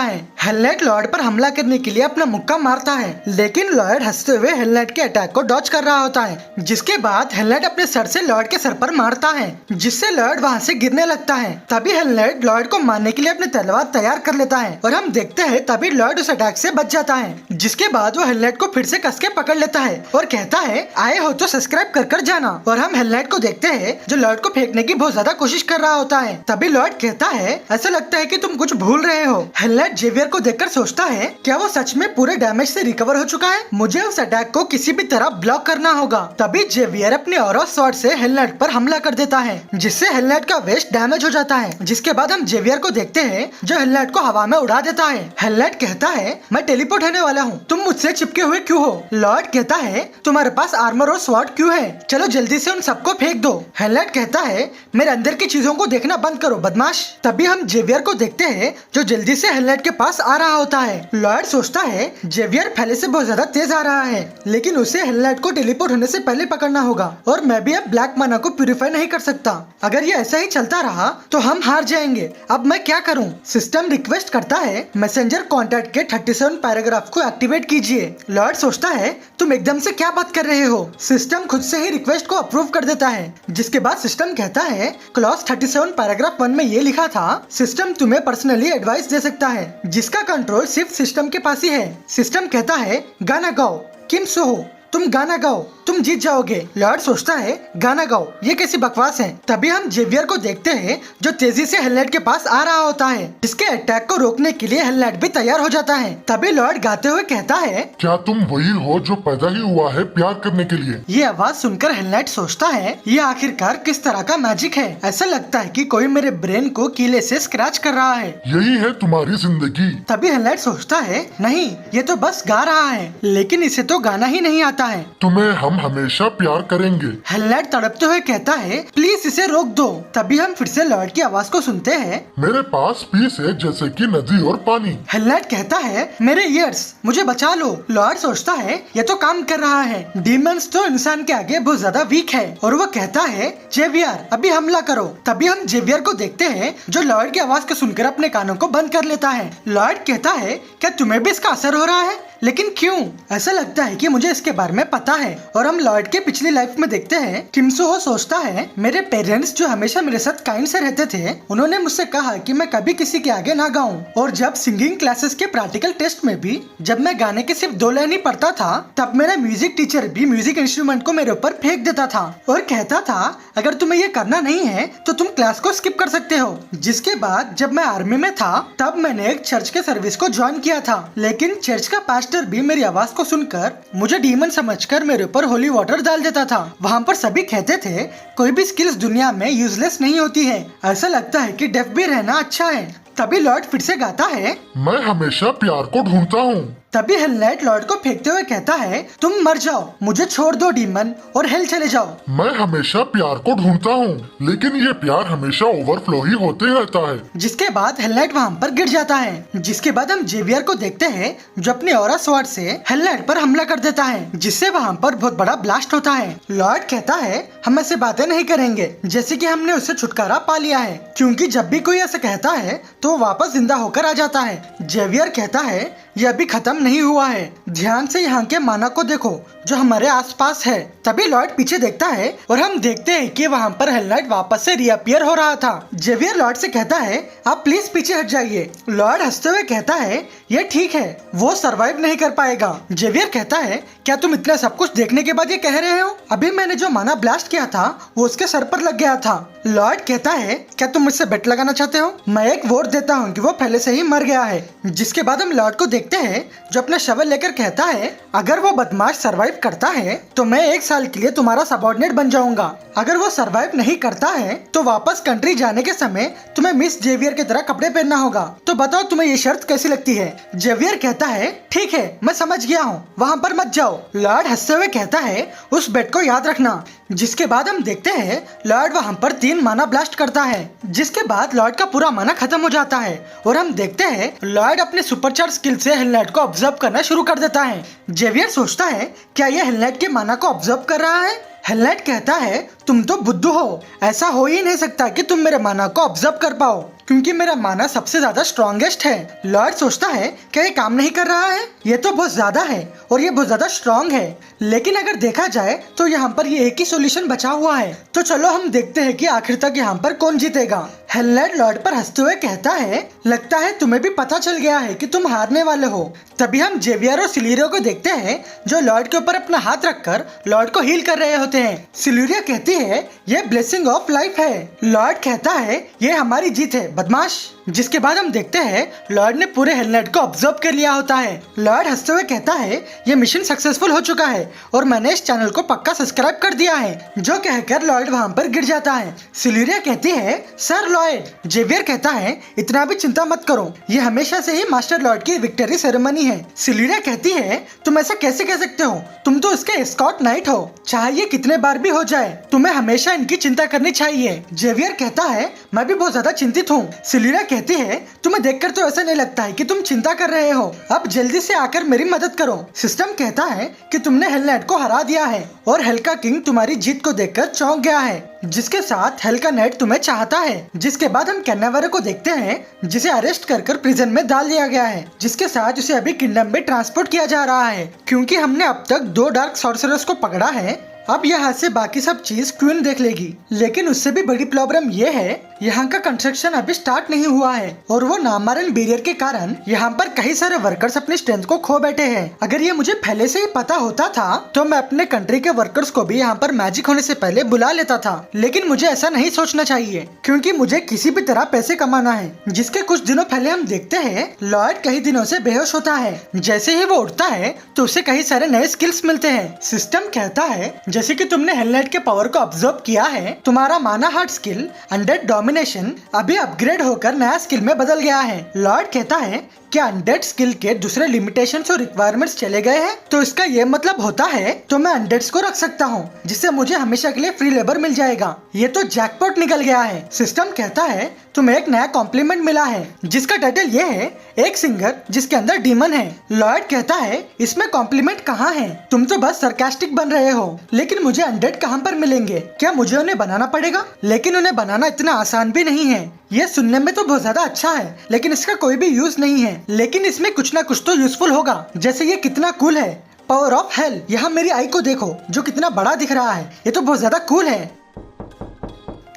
है। हेलनेट लॉर्ड पर हमला करने के लिए अपना मुक्का मारता है, लेकिन लॉर्ड हंसते हुए हेलनेट के अटैक को डॉच कर रहा होता है। जिसके बाद हेलनेट अपने सर से लॉर्ड के सर पर मारता है, जिससे लॉर्ड वहाँ से गिरने लगता है। तभी हेलनेट लॉर्ड को मारने के लिए अपनी तलवार तैयार कर लेता देता है और हम देखते हैं तभी लॉर्ड उस अटैक से बच जाता है। जिसके बाद वो हेलनेट को फिर से कस के पकड़ लेता है और कहता है आए हो तो सब्सक्राइब कर जाना। और हम हेलनेट को देखते हैं जो लॉर्ड को फेंकने की बहुत ज्यादा कोशिश कर रहा होता है। तभी लॉर्ड कहता है ऐसा लगता है कि तुम कुछ भूल रहे हो। हेलनेट जेवियर को देखकर सोचता है क्या वो सच में पूरे डैमेज से रिकवर हो चुका है, मुझे उस अटैक को किसी भी तरह ब्लॉक करना होगा। तभी जेवियर अपने ऑरा स्वॉर्ड से हेलनेट पर हमला कर देता है जिससे हेलनेट का वेस्ट डैमेज हो जाता है। जिसके बाद हम जेवियर को देखते हैं जो हेलनेट को हवा में उड़ा देता है। हेलनेट कहता है मैं टेलीपोर्ट होने वाला हूँ, तुम मुझसे चिपके हुए क्यों हो। लॉर्ड कहता है तुम्हारे पास आर्मर और स्वॉर्ड क्यों है, चलो जल्दी से उन सबको फेंक दो। हेलनेट कहता है मेरे अंदर की चीजों को देखना बंद करो बदमाश। तभी हम जेवियर को देखते हैं जो जल्दी से हेलनेट के पास आ रहा होता है। लॉर्ड सोचता है जेवियर पहले से बहुत ज्यादा तेज आ रहा है लेकिन उसे हेलनेट को टेलीपोर्ट होने से पहले पकड़ना होगा और मैं भी अब ब्लैक माना को प्यूरिफाई नहीं कर सकता। अगर ये ऐसा ही चलता रहा तो हम हार जाएंगे। अब मैं क्या करूं? सिस्टम रिक्वेस्ट करता है मैसेंजर कॉन्टैक्ट के 37 पैराग्राफ को एक्टिवेट कीजिए। लॉर्ड सोचता है तुम एकदम से क्या बात कर रहे हो। सिस्टम खुद से ही रिक्वेस्ट को अप्रूव कर देता है। जिसके बाद सिस्टम कहता है क्लॉज 37 पैराग्राफ 1 में ये लिखा था सिस्टम तुम्हें पर्सनली एडवाइस दे सकता है जिसका कंट्रोल सिर्फ सिस्टम के पास ही है। सिस्टम कहता है गाना गाओ किम सोहो, तुम गाना गाओ तुम जीत जाओगे। लॉर्ड सोचता है गाना गाओ ये कैसी बकवास है। तभी हम जेवियर को देखते हैं जो तेजी से हेलनेट के पास आ रहा होता है। इसके अटैक को रोकने के लिए हेलनेट भी तैयार हो जाता है। तभी लॉर्ड गाते हुए कहता है क्या तुम वही हो जो पैदा ही हुआ है प्यार करने के लिए। ये आवाज सुनकर हेलनेट सोचता है ये आखिरकार किस तरह का मैजिक है। ऐसा लगता है कि कोई मेरे ब्रेन को कीले से स्क्रैच कर रहा है। यही है तुम्हारी जिंदगी। तभी हेलनेट सोचता है नहीं ये तो बस गा रहा है लेकिन इसे तो गाना ही नहीं आता है। तुम्हें हम हमेशा प्यार करेंगे। हेलनेट तड़पते हुए कहता है प्लीज इसे रोक दो। तभी हम फिर से लॉर्ड की आवाज को सुनते हैं मेरे पास पीस है जैसे कि नदी और पानी। हेलनेट कहता है मेरे ईयर्स मुझे बचा लो। लॉर्ड सोचता है ये तो काम कर रहा है। डीमंस तो इंसान के आगे बहुत ज्यादा वीक है और वो कहता है जेवियर अभी हमला करो। तभी हम जेवियर को देखते हैं जो लॉर्ड की आवाज को सुनकर अपने कानों को बंद कर लेता है। लॉर्ड कहता है क्या तुम्हें भी इसका असर हो रहा है, लेकिन क्यों? ऐसा लगता है कि मुझे इसके बारे में पता है। और हम लॉर्ड के पिछली लाइफ में देखते हैं किम सो-हो सोचता है मेरे पेरेंट्स जो हमेशा मेरे साथ काइंड से रहते थे उन्होंने मुझसे कहा कि मैं कभी किसी के आगे ना गाऊं। और जब सिंगिंग क्लासेस के प्रैक्टिकल टेस्ट में भी जब मैं गाने के सिर्फ 2 लाइन ही पढ़ता था तब मेरा म्यूजिक टीचर भी म्यूजिक इंस्ट्रूमेंट को मेरे ऊपर फेंक देता था और कहता था अगर तुम्हें ये करना नहीं है तो तुम क्लास को स्किप कर सकते हो। जिसके बाद जब मैं आर्मी में था तब मैंने एक चर्च के सर्विस को ज्वाइन किया था लेकिन चर्च का पास्टर भी मेरी आवाज को सुनकर मुझे डीमन समझकर मेरे ऊपर होली वाटर डाल देता था। वहाँ पर सभी कहते थे कोई भी स्किल्स दुनिया में यूजलेस नहीं होती है, ऐसा लगता है कि डेफ भी रहना अच्छा है। तभी लॉर्ड फिर से गाता है मैं हमेशा प्यार को ढूंढता हूँ। तभी हेलनेट लॉर्ड को फेंकते हुए कहता है तुम मर जाओ, मुझे छोड़ दो डीमन और हेल चले जाओ। मैं हमेशा प्यार को ढूंढता हूँ लेकिन ये प्यार हमेशा ओवरफ्लो ही होते रहता है। जिसके बाद हेलनेट वहाँ पर गिर जाता है। जिसके बाद हम जेवियर को देखते हैं जो अपने ऑरा स्वॉर्ड से हेलनेट पर हमला कर देता है जिससे वहाँ पर बहुत बड़ा ब्लास्ट होता है। लॉर्ड कहता है हम ऐसे बातें नहीं करेंगे जैसे कि हमने उससे छुटकारा पा लिया है क्योंकि जब भी कोई ऐसा कहता है तो वापस जिंदा होकर आ जाता है। जेवियर कहता है यह अभी खत्म नहीं हुआ है, ध्यान से यहाँ के माना को देखो जो हमारे आसपास है। तभी लॉर्ड पीछे देखता है और हम देखते हैं कि वहाँ पर हेलनेट वापस से रीअपियर हो रहा था। जेवियर लॉर्ड से कहता है आप प्लीज पीछे हट जाइए। लॉर्ड हंसते हुए कहता है ये ठीक है, वो सरवाइव नहीं कर पाएगा। जेवियर कहता है क्या तुम इतना सब कुछ देखने के बाद ये कह रहे हो? अभी मैंने जो माना ब्लास्ट किया था वो उसके सर पर लग गया था। लॉर्ड कहता है क्या तुम मुझसे बेट लगाना चाहते हो? मैं एक वोट देता हूँ कि वो पहले से ही मर गया है। जिसके बाद हम लॉर्ड को देखते हैं जो अपना शवल लेकर कहता है अगर वो बदमाश सरवाइव करता है तो मैं 1 साल के लिए तुम्हारा सबऑर्डिनेट बन जाऊंगा। अगर वो सरवाइव नहीं करता है तो वापस कंट्री जाने के समय तुम्हें मिस जेवियर की तरह कपड़े पहनना होगा। तो बताओ तुम्हें ये शर्त कैसी लगती है? जेवियर कहता है ठीक है मैं समझ गया हूँ, वहाँ पर मत जाओ। लॉर्ड हंसते हुए कहता है उस बेट को याद रखना। जिसके बाद हम देखते हैं लॉर्ड वहाँ पर 3 माना ब्लास्ट करता है जिसके बाद लॉर्ड का पूरा माना खत्म हो जाता है और हम देखते हैं लॉर्ड अपने सुपरचार्ज स्किल से हेलनेट को ऑब्जर्व करना शुरू कर देता है। जेवियर सोचता है क्या यह हेलनेट के माना को ऑब्जर्व कर रहा है? हेलनेट कहता है तुम तो बुद्धू हो, ऐसा हो ही नहीं सकता कि तुम मेरे माना को ऑब्जर्व कर पाओ क्योंकि मेरा माना सबसे ज्यादा स्ट्रॉन्गेस्ट है। लॉर्ड सोचता है क्या ये काम नहीं कर रहा है, ये तो बहुत ज्यादा है और ये बहुत ज्यादा स्ट्रॉन्ग है। लेकिन अगर देखा जाए तो यहाँ पर ये एक ही सॉल्यूशन बचा हुआ है। तो चलो हम देखते हैं कि आखिर तक यहाँ पर कौन जीतेगा। हेलनेड लॉर्ड पर हंसते हुए कहता है, लगता है तुम्हें भी पता चल गया है कि तुम हारने वाले हो। तभी हम जेवियर और सिल्यूरिया को देखते हैं जो लॉर्ड के ऊपर अपना हाथ रखकर लॉर्ड को हील कर रहे होते हैं। सिल्यूरिया कहती है ये ब्लेसिंग ऑफ लाइफ है। लॉर्ड कहता है ये हमारी जीत है बदमाश। जिसके बाद हम देखते हैं लॉर्ड ने पूरे हेलनेड को ऑब्जर्व कर लिया होता है। लॉर्ड हंसते हुए कहता है ये मिशन सक्सेसफुल हो चुका है और मैंने इस चैनल को पक्का सब्सक्राइब कर दिया है। जो कहकर लॉर्ड वहाँ पर गिर जाता है। सिल्यूरिया कहती है सर लॉर्ड। जेवियर कहता है इतना भी चिंता मत करो, ये हमेशा से ही मास्टर लॉर्ड की विक्ट्री सेरेमनी है। सिल्यूरिया कहती है तुम ऐसा कैसे कह सकते हो, तुम तो उसके एस्कॉर्ट नाइट हो, चाहे ये कितने बार भी हो जाए तुम्हें हमेशा इनकी चिंता करनी चाहिए। जेवियर कहता है मैं भी बहुत ज्यादा चिंतित हूँ। सिल्यूरिया कहती है तुम्हें देखकर तो ऐसा नहीं लगता है कि तुम चिंता कर रहे हो, अब जल्दी से आकर मेरी मदद करो। सिस्टम कहता है कि तुमने हेलनेड को हरा दिया है और हेल का किंग तुम्हारी जीत को देखकर चौंक गया है, जिसके साथ हेल का नेट तुम्हें चाहता है। जिसके बाद हम कैनावेरो को देखते हैं जिसे अरेस्ट कर प्रिजन में डाल दिया गया है, जिसके साथ उसे अभी किंगडम में ट्रांसपोर्ट किया जा रहा है। क्योंकि हमने अब तक 2 डार्क सॉर्सरर्स को पकड़ा है, अब यहाँ से बाकी सब चीज क्वीन देख लेगी। लेकिन उससे भी बड़ी प्रॉब्लम ये है यहाँ का कंस्ट्रक्शन अभी स्टार्ट नहीं हुआ है और वो नामारन बैरियर के कारण यहाँ पर कई सारे वर्कर्स अपनी स्ट्रेंथ को खो बैठे हैं। अगर ये मुझे पहले से ही पता होता था तो मैं अपने कंट्री के वर्कर्स को भी यहाँ पर मैजिक होने से पहले बुला लेता था। लेकिन मुझे ऐसा नहीं सोचना चाहिए क्योंकि मुझे किसी भी तरह पैसे कमाना है। जिसके कुछ दिनों पहले हम देखते हैं लॉर्ड कई दिनों से बेहोश होता है। जैसे ही वो उठता है तो उसे कई सारे नए स्किल्स मिलते हैं। सिस्टम कहता है जैसे कि तुमने हेलनेड के पावर को ऑब्जर्व किया है, तुम्हारा माना हार्ट स्किल अनडेड डोमिनेशन अभी अपग्रेड होकर नया स्किल में बदल गया है। लॉर्ड कहता है क्या अनडेड स्किल के दूसरे लिमिटेशंस और रिक्वायरमेंट्स चले गए हैं, तो इसका ये मतलब होता है तो मैं अनडेड्स को रख सकता हूँ जिससे मुझे हमेशा के लिए फ्री लेबर मिल जाएगा। ये तो जैकपॉट निकल गया है। सिस्टम कहता है तुम्हें एक नया कॉम्प्लीमेंट मिला है जिसका टाइटल ये है एक सिंगर जिसके अंदर डीमन है। लॉर्ड कहता है इसमें कॉम्प्लीमेंट कहाँ है, तुम तो बस सरकास्टिक बन रहे हो। लेकिन मुझे अनडेड कहाँ पर मिलेंगे, क्या मुझे उन्हें बनाना पड़ेगा? लेकिन उन्हें बनाना इतना आसान भी नहीं है। ये सुनने में तो बहुत ज्यादा अच्छा है लेकिन इसका कोई भी यूज नहीं है। लेकिन इसमें कुछ ना कुछ तो यूजफुल होगा। जैसे ये कितना कूल है, पावर ऑफ हेल। यहाँ मेरी आई को देखो जो कितना बड़ा दिख रहा है, ये तो बहुत ज्यादा कूल है।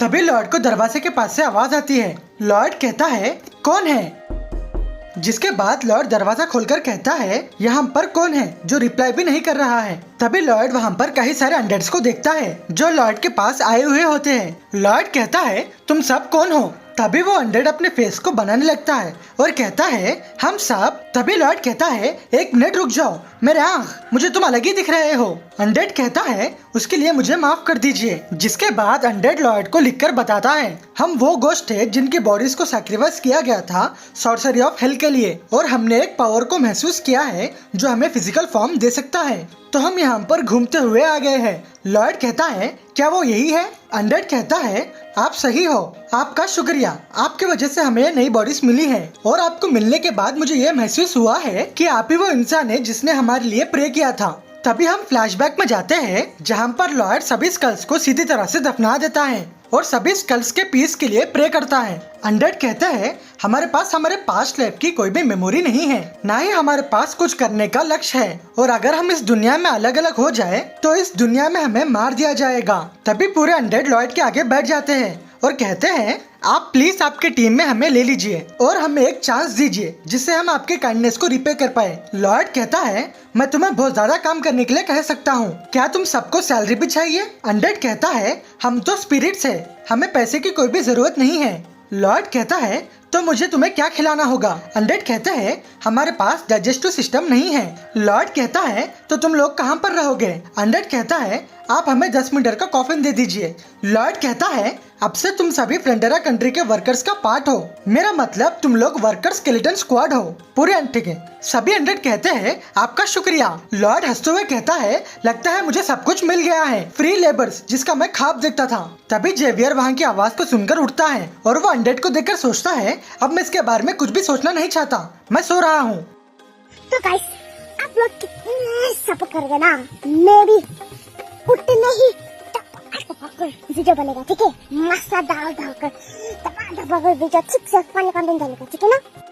तभी लॉर्ड को दरवाजे के पास से आवाज आती है। लॉर्ड कहता है कौन है? जिसके बाद लॉर्ड दरवाजा खोलकर कहता है यहाँ पर कौन है, जो रिप्लाई भी नहीं कर रहा है। तभी लॉर्ड वहाँ पर कई सारे अनडेड्स को देखता है जो लॉर्ड के पास आए हुए होते हैं। लॉर्ड कहता है तुम सब कौन हो? तभी वो अनडेड अपने फेस को बनाने लगता है और कहता है हम सब। तभी लॉर्ड कहता है एक मिनट रुक जाओ, मेरे आँख, मुझे तुम अलग ही दिख रहे हो। अनडेड कहता है उसके लिए मुझे माफ कर दीजिए। जिसके बाद अनडेड लॉर्ड को लिखकर बताता है हम वो गोस्ट है जिनकी बॉडीज को सैक्रिफाइस किया गया था सॉर्सरी ऑफ हेल के लिए, और हमने एक पावर को महसूस किया है जो हमें फिजिकल फॉर्म दे सकता है, तो हम यहाँ पर घूमते हुए आ गए हैं। लॉर्ड कहता है क्या वो यही है? अनडेड कहता है आप सही हो, आपका शुक्रिया, आपकी वजह से हमें नई बॉडीज मिली है और आपको मिलने के बाद मुझे ये महसूस हुआ है कि आप ही वो इंसान है जिसने हमारे लिए प्रे किया था। तभी हम फ्लैशबैक में जाते हैं जहाँ पर लॉर्ड सभी स्कल्स को सीधी तरह से दफना देता है और सभी स्कल्स के पीस के लिए प्रे करता है। अनडेड कहते हैं हमारे पास्ट लाइफ की कोई भी मेमोरी नहीं है, ना ही हमारे पास कुछ करने का लक्ष्य है, और अगर हम इस दुनिया में अलग अलग हो जाए तो इस दुनिया में हमें मार दिया जाएगा। तभी पूरे अनडेड लॉर्ड के आगे बैठ जाते हैं और कहते हैं आप प्लीज आपके टीम में हमें ले लीजिए और हमें एक चांस दीजिए जिससे हम आपके काइंडनेस को रिपे कर पाए। लॉर्ड कहता है मैं तुम्हें बहुत ज्यादा काम करने के लिए कह सकता हूँ, क्या तुम सबको सैलरी भी चाहिए? अनडेड कहता है हम तो स्पिरिट्स है, हमें पैसे की कोई भी जरूरत नहीं है। लॉर्ड कहता है तो मुझे तुम्हें क्या खिलाना होगा? अनडेड कहते हैं हमारे पास डाइजेस्टिव सिस्टम नहीं है। लॉर्ड कहता है तो तुम लोग कहाँ पर रहोगे? अनडेड कहता है आप हमें 10 मीटर का कॉफिन दे दीजिए। लॉर्ड कहता है अब से तुम सभी फ्रंटेरा कंट्री के वर्कर्स का पार्ट हो, मेरा मतलब तुम लोग वर्कर स्केलेटन स्क्वाड हो पूरे अंटे के। सभी अनडेड कहते हैं आपका शुक्रिया। लॉर्ड हंसते हुए कहता है लगता है मुझे सब कुछ मिल गया है, फ्री लेबर्स जिसका मैं ख्वाब देखता था। तभी जेवियर वहाँ की आवाज को सुनकर उठता है और वो अनडेड को देखकर सोचता है अब मैं इसके बारे में कुछ भी सोचना नहीं चाहता, मैं सो रहा हूँ। तो गाइस आप लोग कितने सपोर्ट कर रहे ना, मैं भी उठने ही वीडियो बनेगा, ठीक है? मसाला डाल कर डब्बावर बीजात शिक्षक पाणी काढून झालं का ठीक आहे ना